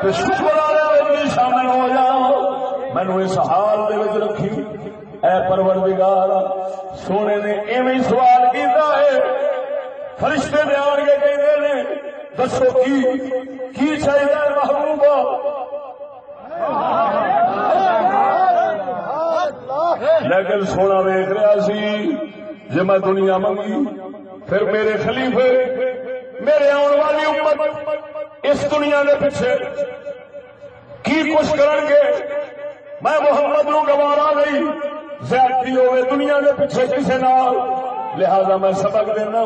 S1: تے شکر والے وچ بھی شامل ہو جاواں۔ مینوں اس حال دے وچ رکھی اے پروردگار۔ سونے نے ایویں سوال کیتا ہے، فرشتے نے آن کے کہندے نے دسو کی چاہیے محبوبا؟ لیکن سونا ویکھ رہا سی جے میں دنیا منگی پھر میرے خلیفے میرے آن والی امت اس دنیا کے پیچھے کی کچھ کرن گے، میں محمد نو گوارا نہیں زیادتی ہوئے دنیا کے پیچھے کسی نال، لہذا میں سبق دینا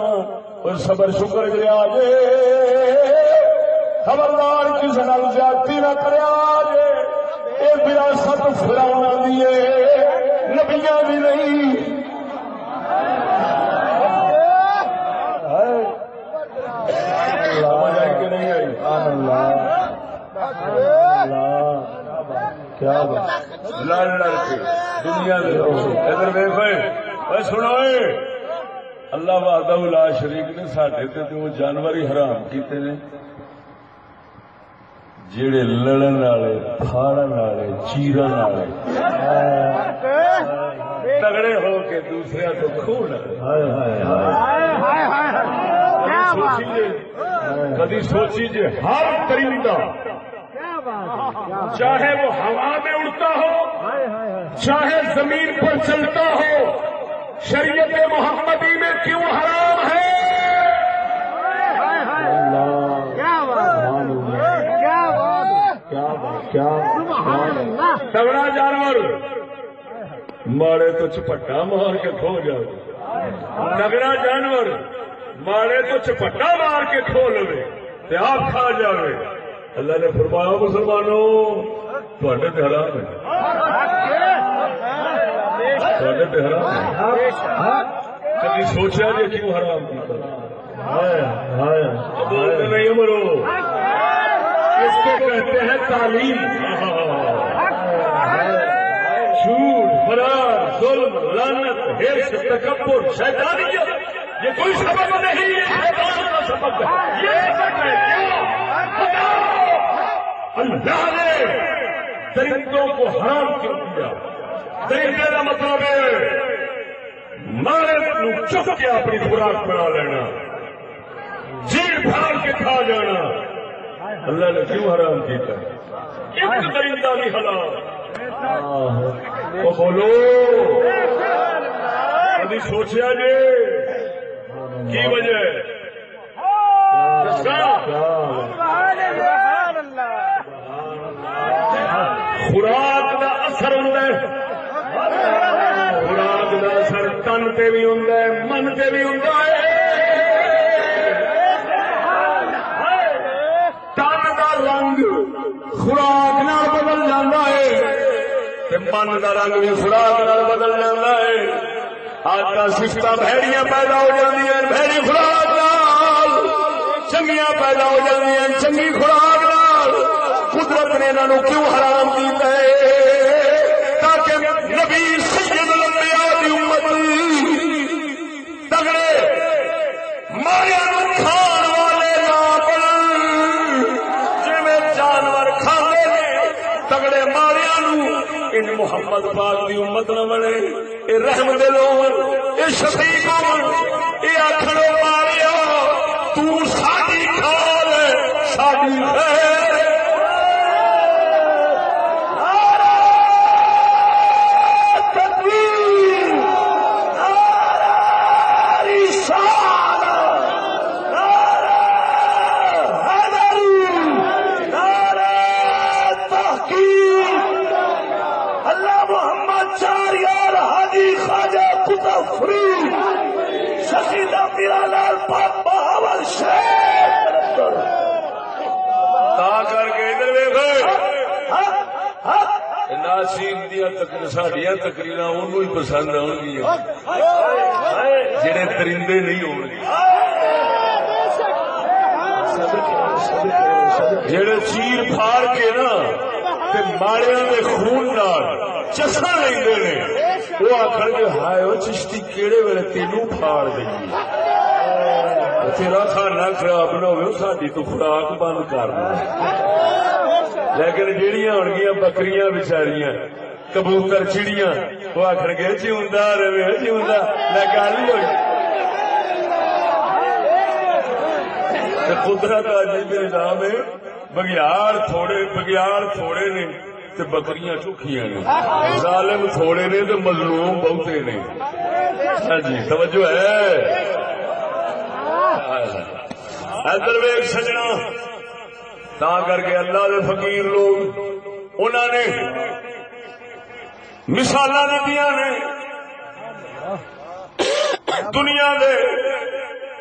S1: اور صبر شکر گیا جے، خبردار کسی نال زیادتی نہ کریا جے، یہ وراثت فرعون دی ہے نبیاں دی نہیں۔ کیا لڑ لڑ کے دنیا ادھر ویخ سنو، اللہ وحدہ لا شریک نے ساڈے تے وہ جانور ہی حرام کیتے نے جڑے لڑن والے، پھاڑن والے، چیرن والے، تگڑے ہو کے دوسرے تو خون۔ کدی سوچی جے ہر پرندہ چاہے وہ ہوا میں اڑتا ہو چاہے زمین پر چلتا ہو شریعت محمدی میں کیوں حرام ہے؟ تگڑا جانور ماڑے تو چپٹا مار کے کھو جاؤ، تگڑا جانور ماڑے تو چپٹا مار کے کھو لے آپ کھا جاوے۔ اللہ نے فرمایا مسلمانوں تھوڑے تے حرام ہے، تھوڑے تے حرام ہے۔ کبھی سوچا جی کیوں حرام کیا؟ بولتے نہیں مرو، اس کو کہتے ہیں تعلیم۔ جھوٹ، فرار، ظلم، لعنت، حرص، تکبر، شیطانیت، یہ کوئی سبب نہیں، یہ شیطان کا سبب ہے۔ یہ سبب ہے کیا؟ اللہ نے درندوں کو حرام کیوں کیا؟ درندے کا مطلب ہے مارے چپ کے اپنی خوراک بنا لینا، جیڑ پھاڑ کے کھا جانا۔ اللہ نے کیوں حرام کیا؟ ایک درندہ بھی حلال۔ بولو کبھی سوچیا جی کی وجہ من کا رنگ بھی خوراک بدل جاتا ہے. آج کا سفت بھڑیاں پیدا ہو جاتی ہیں بھڑی خوراک نال، چنگیاں پیدا ہو جاتی ہیں چنگی خوراک نال. قدرت نے انہوں کیوں حرام کیتا ہے؟ تاکہ نبی سید الانبیاء دی امت تگڑے ماریا کھان والے نہ بنن. جویں جانور کھاندے نے تگڑے ماریا نو ان محمد پاک دی امت نہ بنے. اے رحم دل ہون، اے شفیق ہون، اے آکھن ماریا تو ساڈی کھال ساڈی خیر. ساڈیاں تقریراں انہوں ہی پسند آن گیا جڑے درندے نہیں ہو جڑے چیر پھاڑ کے نا ماڑیاں دے خون نال چسا لیندے نے وہ آخر گے ہائے وہ چشتی کیڑے ویلے تینوں پھاڑ دیں تیرا کھانا خراب نہ ہو ساری تو خوراک بند کر دے. لیکن جہاں ہو گیا بکریاں بچاریاں کبوتر چڑیاں وہ آخر گے جیوندا رہے جیوندا گل ہی ہوئی. قدرت عجیب نظام ہے. بگیار تھوڑے نے تے بکریاں چوکھیاں نے، ظالم تھوڑے نے تے مظلوم بہتے نے. ہاں جی توجہ ہے. ادھر ویکھ سجنا تا کر کے اللہ دے فقیر لوگ انہوں نے مثال دیتی نے دنیا دے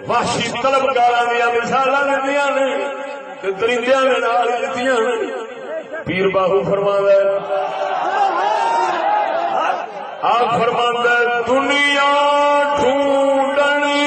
S1: وحشی طلبگار دیا مثال دیتی نے درندیاں نے نال دیتی نے. پیر باہو فرماندا ہے آپ فرماندا ہے دنیا ڈھونڈنی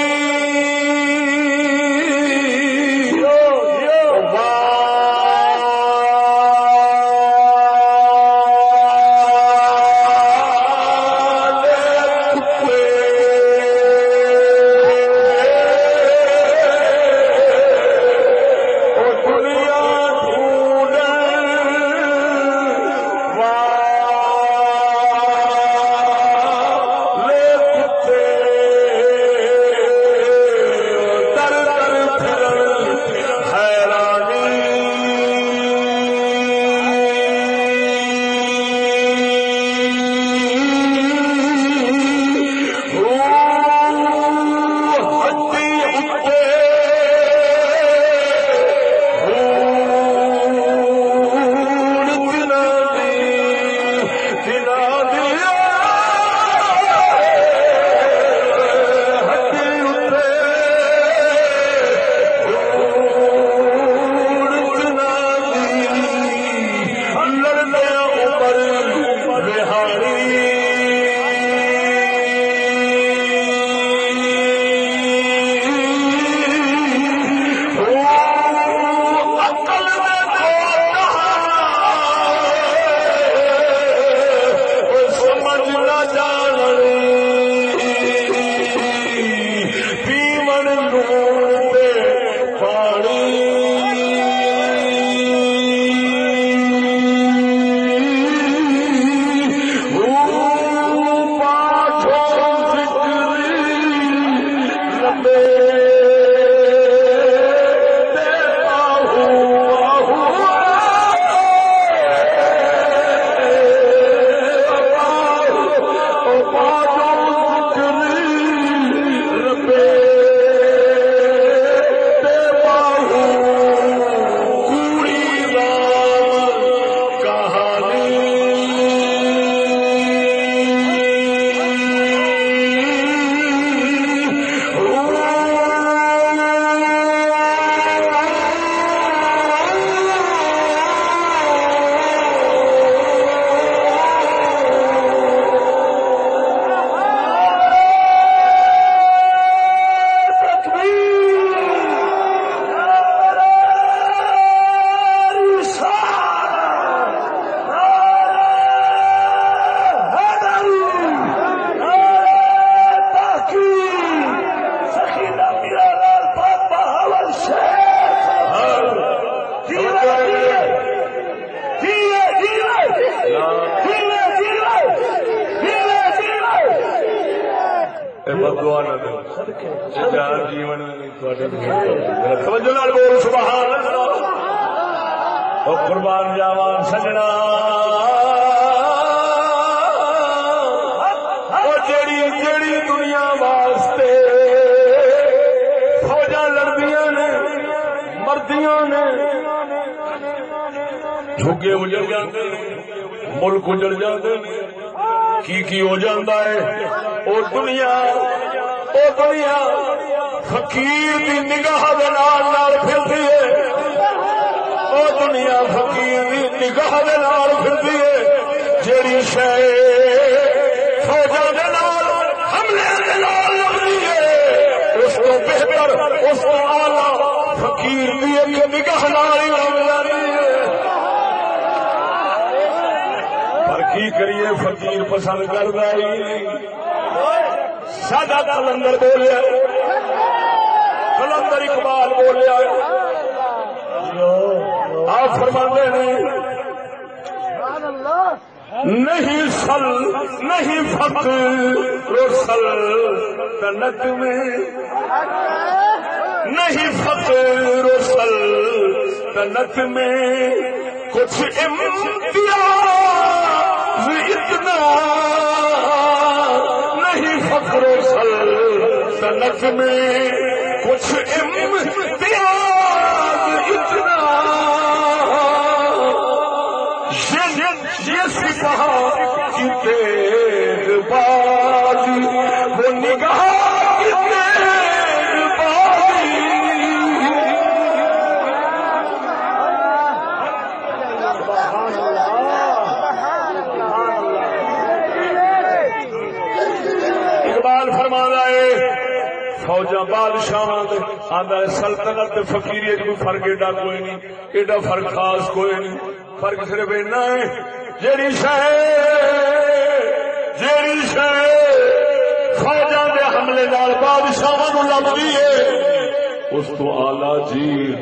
S3: نہ دو جان جیون توجہ نال بول سبحان اللہ او قربان جاواں سجنا او جڑی جڑی دنیا واسطے فوجاں لڑدیاں نے مردیاں نے جھگے اجڑ جاندے ملک اجڑ جاندے کی ہو جاتا ہے او دنیا فقیر دی نگاہ دے نال پھردی ہے او دنیا فقیر دی نگاہ دے نال پھردی ہے جیڑی شے فوجاں دے نال حملے دے نال لگدی ہے اس کو بہتر اس کو اعلی فقیر دی ایک نگاہ نال ہی لگ جاتی ہے کی کریے فقیر پسند کرتا ہی سادہ کلندر بولیا کلندر اقبال بولیا آپ فرماتے ہیں نہیں سل نہیں فقر سلطنت میں نہیں فقر سلطنت میں کچھ امتیاز اتنا نہیں فخر و سلطنت میں کچھ امتیاز اتنا یہ سپاہ کی تیز بازی وہ نگاہ کی تیز بازی فوجا بادشاہ آدھا سلطنت فقیری کوئی فرق ایڈا کوئی نہیں ایڈا فرق خاص کوئی نہیں فرق صرف اینا ہے جیڑی شے فوجا دے حملے نال بادشاہ لگتی ہے اس تو آلہ جی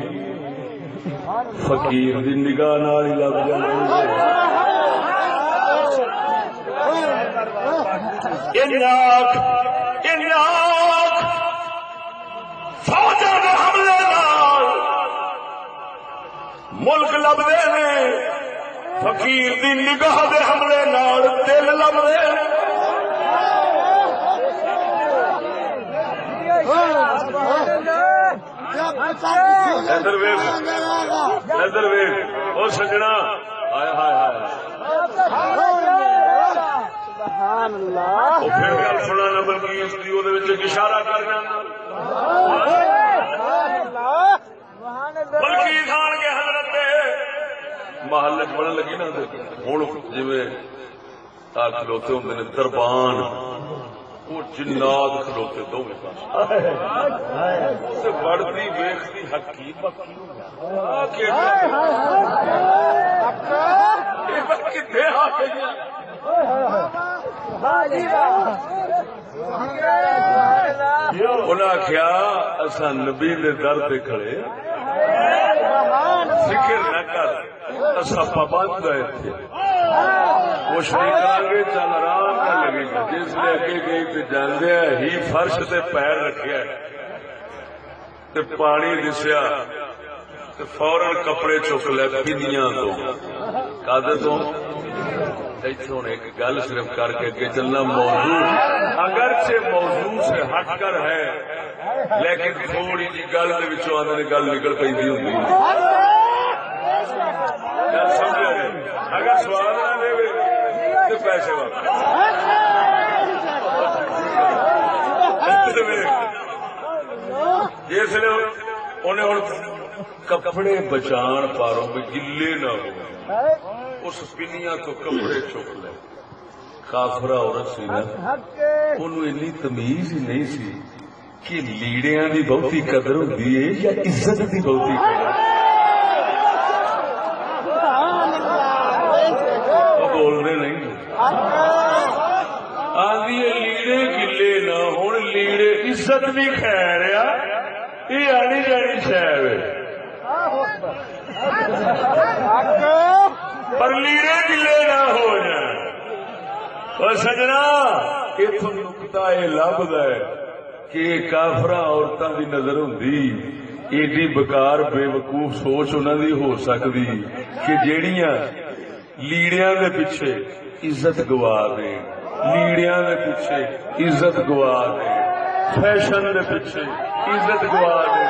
S3: فقیر دی نگاہ نال ہی لگ جاتی فوجاں دے حملے نال ملک لبدے نے فقیر دی نگاہ دے حملے نال دل لبدے نظر ویکھ او سجنا ہائے ہائے ہائے پھر گل سنا بلکہ اس کی اشارہ کرنا بلکہ خان کے حضرت محلے بڑھن لگی نا ہوں جی کھلوتے ہوں دربان وہ جنات کھلوتے دو بڑھتی ویختی حقیقت کتنے آخیا اصا نبی دے در تے کھڑے فکر نہ کر اصا پابند گئے تھے کچھ نہیں کریں گے چل آرام نہ لگے گا جس نے اگے گئی تو جاندے ہی فرش تے پیر رکھیا تے پانی دسیا تے فورن کپڑے چک لے پنیاں تو کادے تو ایک گل صرف کر کے چلنا موضوع اگرچہ موضوع سے ہٹ کر ہے لیکن تھوڑی جی گل گل نکل پی ہوتی اگر سوال نہ دے تو پیسے واپس جس نے انہیں ہوں کپڑے بچان پاروں میں گلے نہ ہو اس پنیاں تو کپڑے چک لے کافرا عورت سی نا انہوں اتنی تمیز ہی نہیں سی کہ لیڑیاں دی بہتی قدر ہوتی ہے یا عزت دی بہتی قدر بولنے نہیں آدھی لیڑے گلے نہ ہوں لیڑے عزت بھی خیر یہ آنی جانی شہر پر لیڑے گلے نہ ہو جائیں اور سجنا اتوں نکتا یہ لبد ہے کہ کافرہ عورتوں کی نظر ہوندی ایڈی بکار بے وقوف سوچ انہوں دی ہو سکتی کہ جیڑیاں لیڑیاں دے پیچھے عزت گوا دیں، لیڑیاں دے پیچھے عزت گوا دیں، فیشن دے پیچھے عزت گوا دیں،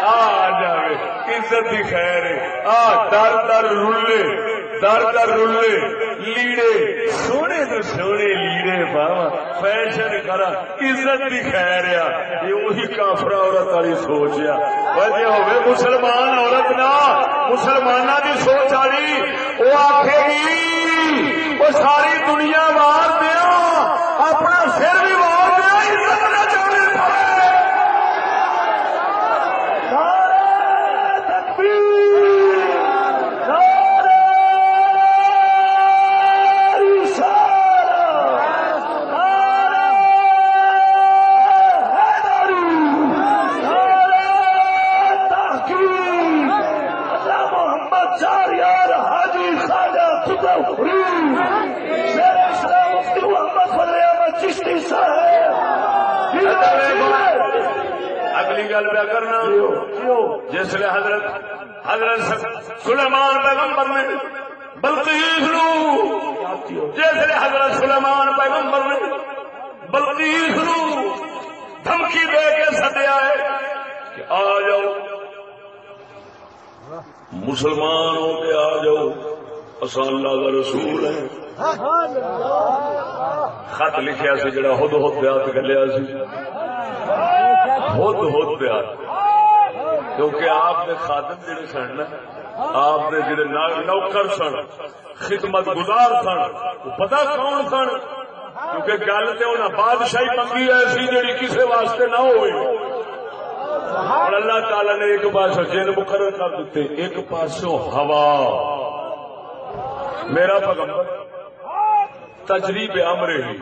S3: آ جائے عزت دی خیر ہے، آ در در رلے در در رلے لیڑے سونے تو سونے لیڑے باوا فیشن کرا عزت دی خیر آ، یہ وہی کافرہ عورت والی سوچ آ۔ ویسے ہوئے مسلمان عورت نہ مسلمانہ دی سوچ والی وہ آکھے گی وہ ساری دنیا مار دیا اپنا سر بھی مار دیا عزت نہ چاہے پڑے۔ نعرہ تکبیر، نعرہ رسالت، نعرہ حیدری، نعرہ تحقیق، اللہ محمد شہریار حاجی خواجہ قطب شیر اسلام مفتی محمد فضل احمد چشتی صاحب۔ اگلی گل پہ کرنا جس لئے حضرت سلیمان پیغمبر نے بلقیس نو، جس لئے حضرت سلیمان پیغمبر نے بلقیس نو دھمکی دے کے سدیا ہے کہ آ جاؤ مسلمان ہو کے آ جاؤ، اساں اللہ کا رسول ہے۔ خط لکھیا سی جڑا ہد ہد دیات گلیا سی، ہد ہد دیات، کیونکہ آپ نے خادم جڑے سن نا، آپ نے جڑے نوکر سن، خدمت گزار سن، وہ پتہ کون سن؟ کیونکہ گل تے انہاں بادشاہی منگی ایسی جڑی کسے واسطے نہ ہوئی، اور اللہ تعالی نے ایک پاسوں جن مقرر کر دیتے، ایک پاسوں ہوا۔ میرا پیغمبر تجریب امر ہی،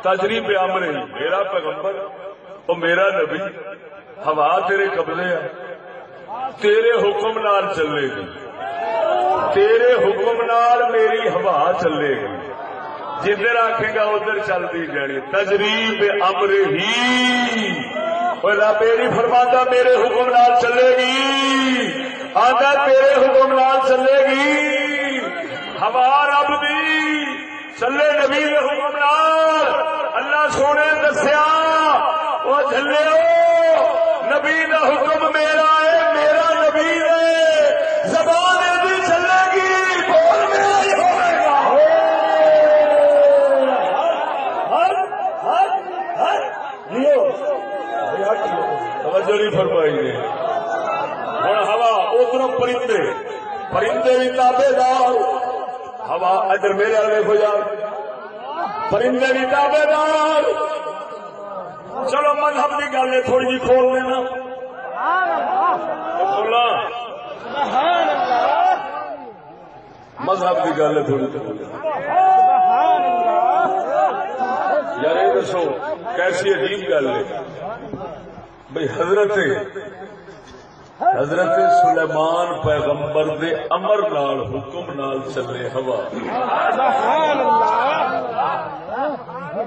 S3: تجریب امر ہی، میرا پیغمبر اور میرا نبی، ہوا تیرے قبضے ہے، تیرے حکم نال چلے گی، تیرے حکم نال میری ہوا چلے گی، جدھر آکھے گا ادھر چلتی جانی، تجریب امر ہی۔ میری فرماتا میرے حکم نال چلے گی، آدھا تیرے حکم نال چلے گی، ہوا رب دی چلے نبی دے حکم نال۔ اللہ سونے دسیا وہ چلے نبی دا حکم میرا ہے، میرا نبی ہے، زبان دی چلے گی، بول میرا ہی ہوئے گا۔ توجہ نہیں فرمائی نے۔ ہوں ہوا ادھر پرندے، پرندے بھی تابے دار، ہوا ادھر میرے والے ہو جا، پرندے بھی تابے دار۔ چلو مذہب کی گل ہے تھوڑی جی کھول دینا، کھولا مذہب کی گل ہے تھوڑی جی یار، یہ دسو کیسی عجیب گل ہے بھئی حضرت سلیمان پیغمبر دے امر نال حکم نال چلے ہوا،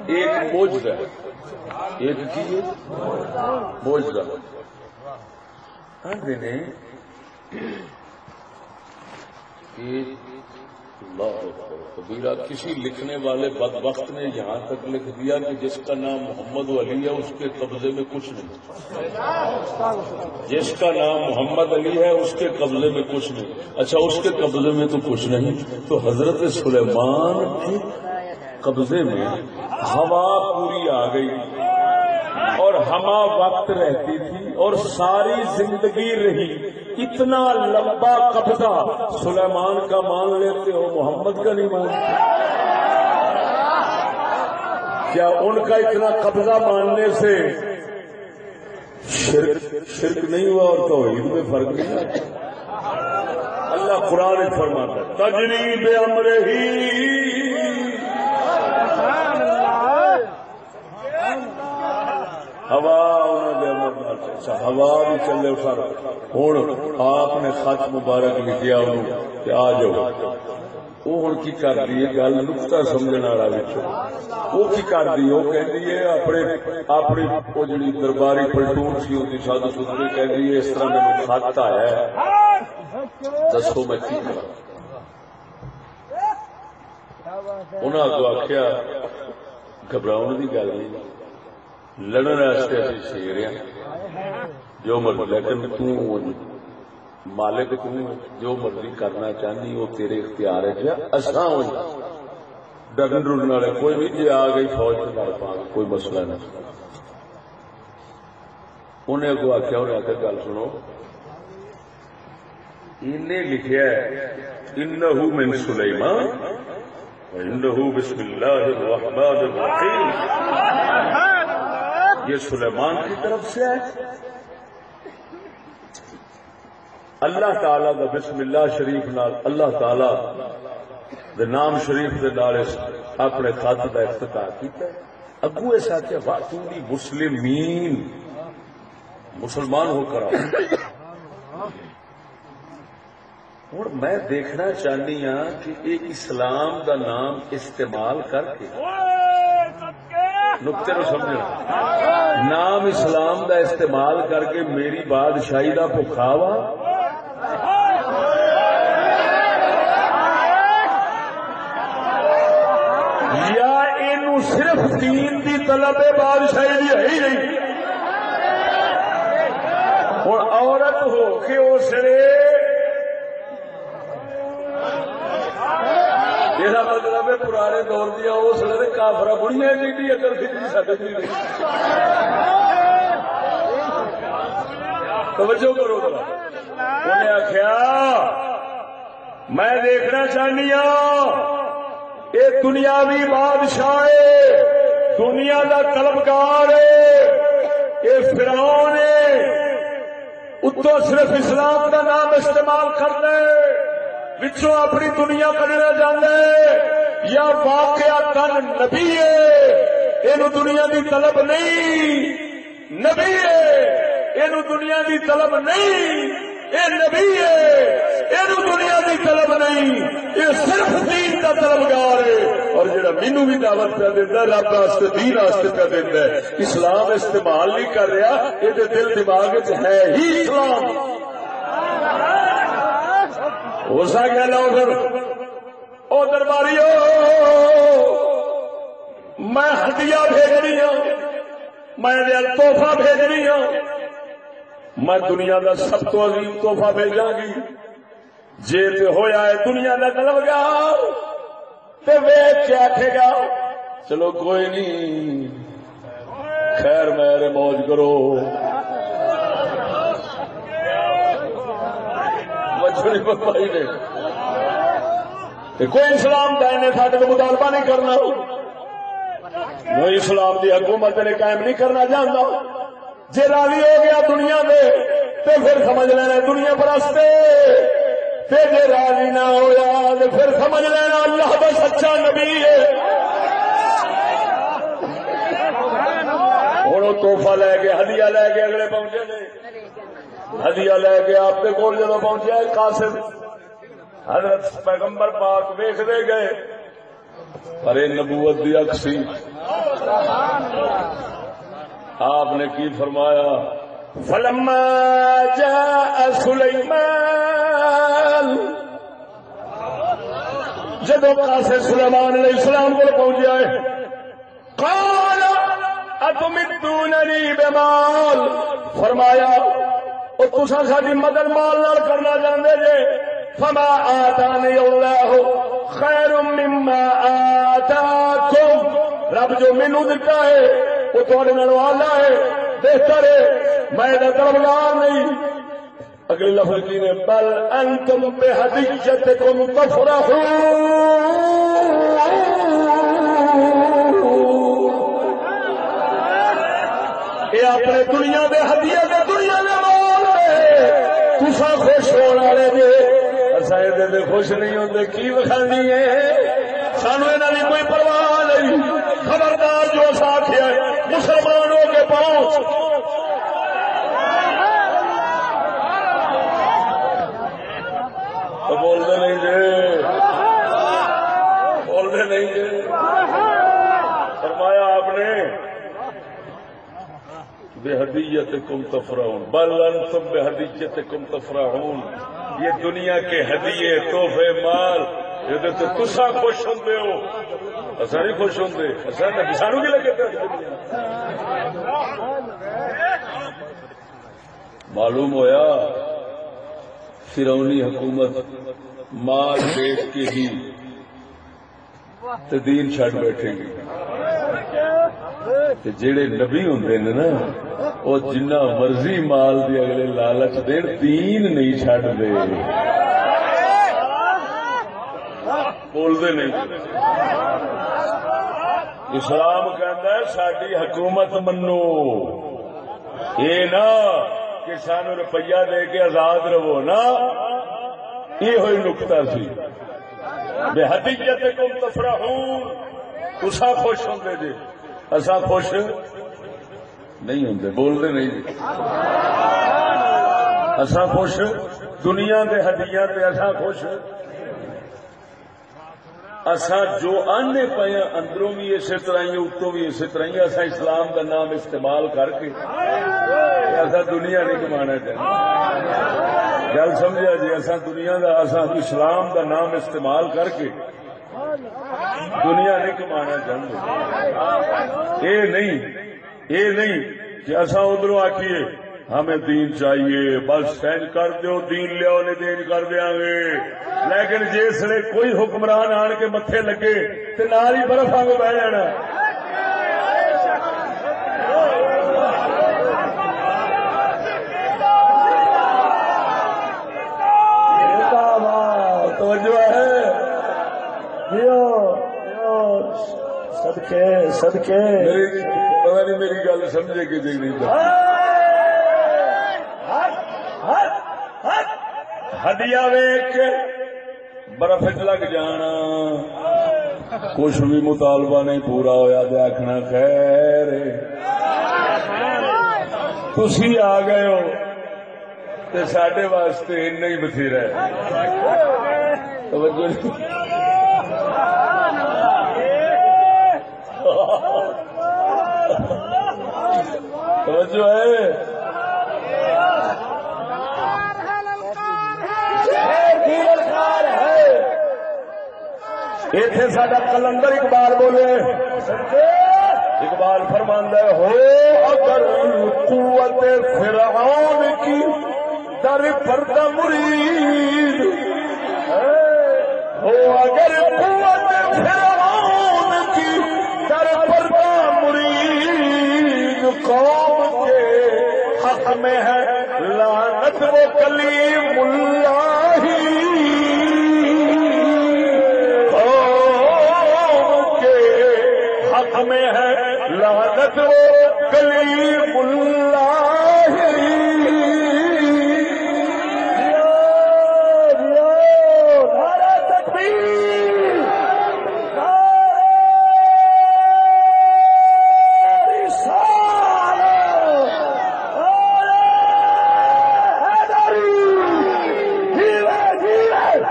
S3: ایک معجزہ، ایک کی معجزہ۔ آندے نے کہ اللہ کبیرہ، کسی لکھنے والے بدبخت نے یہاں تک لکھ دیا کہ جس کا نام محمد علی ہے اس کے قبضے میں کچھ نہیں، جس کا نام محمد علی ہے اس کے قبضے میں کچھ نہیں۔ اچھا اس کے قبضے میں تو کچھ نہیں، تو حضرت سلیمان کے قبضے میں ہوا پوری آ گئی، اور ہما وقت رہتی تھی اور ساری زندگی رہی۔ اتنا لمبا قبضہ سلیمان کا مان لیتے ہو، محمد کا نہیں مانتے؟ کیا ان کا اتنا قبضہ ماننے سے شرک نہیں ہوا اور توحید میں فرق نہیں آتا؟ اللہ قرآن فرماتا ہے تجریب امر ہی، ہوا ہوا بھی چلے سر۔ ہوں آپ نے خط مبارک لکھیا کہ آ جاؤ وہ ہوں کی کر دی ہے گل نقطہ سمجھنے والا وہ کی کر دی وہ کہتی ہے اپنی وہ جی درباری پلٹون سی ہوتی سادو ستری کہتی ہے اس طرح میرے خط آیا ہے دسو میں کی کرا انہوں نے آخیا گھبراؤ کی گل نہیں لڑن واسطے اسی شیر ہیں جو مرضی لیکن تو مالک تو جو مرضی کرنا چاہنی وہ تیرے اختیار ہے اساں ڈرن ڈرن والے کوئی نہیں جی آ گئی فوج سے لڑ پا کوئی مسئلہ نہیں انہیں اگو آخیا انہیں آخر گل سنو انہیں لکھیا ہے انہو من سلیمان وانہو بسم اللہ الرحمن الرحیم یہ سلیمان کی طرف سے ہے اللہ تعالی دا بسم اللہ شریف نال اللہ تعالی دے نام شریف دے نال اپنے خط دا افتتاح کیتا اگو ایسا کہ واتونی مسلمین مسلمان ہو کر آؤ اور میں دیکھنا چاہنی ہاں کہ ایک اسلام دا نام استعمال کر کے نقطے نو سمجھنا نام اسلام دا استعمال کر کے میری بادشاہی دا بخاوا یا اینو صرف دین دی طلب بادشاہی دی ہے ہی نہیں اور عورت ہو کے اسے میرا مطلب ہے پرانے دور دیا اس لیے کافرا بڑھیا جی اگر فکری سکتی نہیں توجہ کرو انہیں آخیا میں دیکھنا چاہنی ہوں یہ دنیاوی بادشاہ دنیا کا طلبگار یہ فرعون اتو صرف اسلام کا نام استعمال کرنا وچوں اپنی دنیا کڈنا چاہتا ہے یا واقعہ تن نبی ہے یہ دنیا کی طلب نہیں نبی ہے یہ دنیا کی طلب نہیں یہ نبی ہے یہ دنیا کی طلب نہیں یہ صرف دین کا طلبگار ہے اور جڑا مینو بھی دعوت پہ دینا رب واسطے دین واسطے پہ دینا ہے اسلام استعمال نہیں کر رہا یہ دل دماغ ہے ہی اسلام ہو سکے لو پھر او درباری میں ہدیہ بھیجنی ہوں میں تحفہ بھیجنی ہوں میں دنیا کا سب تو عظیم تحفہ بھیجا گی جی ہویا ہے دنیا کا طلبگار تے ویچ کے آکھے گا چلو کوئی نہیں خیر میرے موج کرو بھائی نے کوئی اسلام کا انہیں سارے کو مطالبہ نہیں کرنا کوئی اسلام کی حکومت نے قائم نہیں کرنا چاہتا جی راضی ہو گیا دنیا میں تو پھر سمجھ لینا دنیا پرستے جی راضی نہ ہوا تو پھر سمجھ لینا اللہ کا سچا نبی ہے ہوں توحفہ لے کے ہدیہ لے کے اگلے پہنچے نے ہدیہ لے کے آپ کے کول جدو پہنچیا قاسم حضرت پیغمبر پاک ویکھدے گئے پر یہ نبوت دی اک سی آپ نے کی فرمایا فلما جاء سلیمان جدو قاسم سلیمان علیہ السلام کو پہنچیا ہے قال اتمدوننی بمال فرمایا اور تسا ساری مدد مال نال کرنا چاہتے جے فما آتانی اللہ خیر مما آتاکم رب جو مینو دیتا ہے وہ تھوڑے نالوں اعلی ہے بہتر ہے میں طلبگار نہیں اگلی لفظ کی نے بل انتم بہدیتکم تفرحون یہ اپنے دنیا دے ہدیے دے دنیا دے تسا خوش ہونے والے جی اصا یہ خوش نہیں ہوتے کی وکھانی ہے سانو یہاں کی کوئی پرواہ نہیں خبردار جو اصا آخیا مسلمان ہو کے پہنچ تو بولتے نہیں جی بہدیتکم تفرحون بل انتم بہدیتکم تفرحون. یہ دنیا کے ہدیے تحفے مال یہ تو تسا خوش ہوندے ہو اسا نہیں خوش ہوندے. اسا سانو کی لگے معلوم ہویا فرعونی حکومت مال دیکھ کے ہی تے دین چھڈ بیٹھے گی. تے جڑے نبی ہوندے نے نا وہ جنہ مرضی مال دی اگلے لالچ دین دین نہیں چھڈ دے. بول دے نہیں. اسلام کہتا ہے ساری حکومت منو یہ نہ کہ سانو روپیہ دے کے آزاد رہو نا. یہ ہوئی نکتا سی بہدیتکم تفرحون. تسا خوش ہوندے جی اسا خوش نہیں ہوندے. بولتے نہیں اسا خوش دنیا دے ہڈیاں تے اسا خوش. اسا جو آنے پے اندروں بھی اسی طرح ہی اتوں بھی اسی طرح ہی. اسا اسلام کا نام استعمال کر کے اسا دنیا نہیں کمانا چاہتے. گل سمجھا جی. اسا دنیا دا اسا اسلام کا نام استعمال کر کے دنیا نہیں کمانا چاہتے. یہ نہیں کہ اسا ادھروں آکیے ہمیں دین چاہیے بس سینڈ کر دیو دین لیاؤ نے دین کر دیا گے. لیکن جسے کوئی حکمران آن کے متھے لگے تو نال ہی برف آگے بہ جانا. توجہ ہے صدقے پتا نہیں میری گل سمجھے کہ جی نہیں. ہڈیا ویک کے برف لگ جانا کچھ بھی مطالبہ نہیں پورا ہویا تو آخنا خیر تسی آ گئے ہو تو ساڈے واسطے اتنا ہی بتھیرا ہے. توجہ ہے. ایتھے ساڈا کلندر اقبال بولے. اقبال فرماندا ہے ہو اگر قوت فرعون کی در پردہ مرید ہو اگر قوت فرعون کی در پردہ مرید قوم کے حق میں ہے لعنت و کلیم اللہ ہمیں ہے لعنت و کلیم اللہ. نعرہ تکبیر نعرہ رسالت نعرہ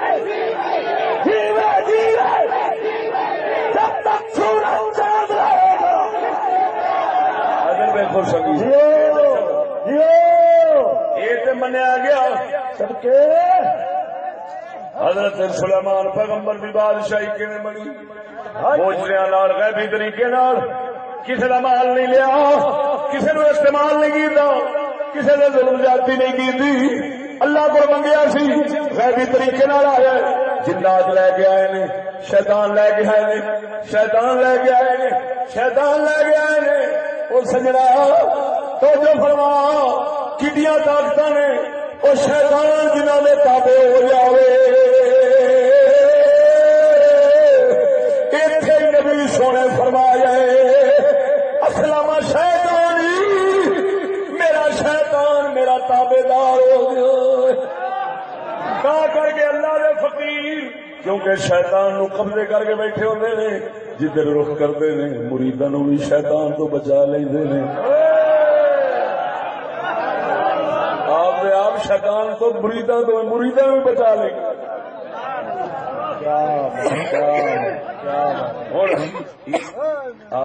S3: حیدری. جب تک سورج یہ منیا گیا حضرت سلیمان پیغمبر کی بادشاہی کیویں بنی. موجودہ نال غیبی طریقے نال کسی کا مال نہیں لیا کسی نے استعمال نہیں کیتا کسی نے ظلم زیادتی نہیں کی. اللہ کو منگیا سی غیبی طریقے نال آیا. جنات لے کے آئے نے شیطان لے کے آئے نے شیطان لے کے آئے نے شیطان لے کے آئے نے. وہ سجنا تو جو فرما کڈیاں طاقت نے وہ شیطان جنہوں نے تابع ہو جاوے. اتنے نبی سونے فرمایا اسلم شیطانی میرا شیطان میرا تابع دار ہو گیا. تا کر کے اللہ دے فقیر کیونکہ شیطان نو قبضے کر کے بیٹھے ہوتے ہیں جدھر رخ کرتے ہیں مریداں نو بھی شیطان تو بچا لیندے نے. آپ شیطان تو مریداں بھی بچا لیں گے.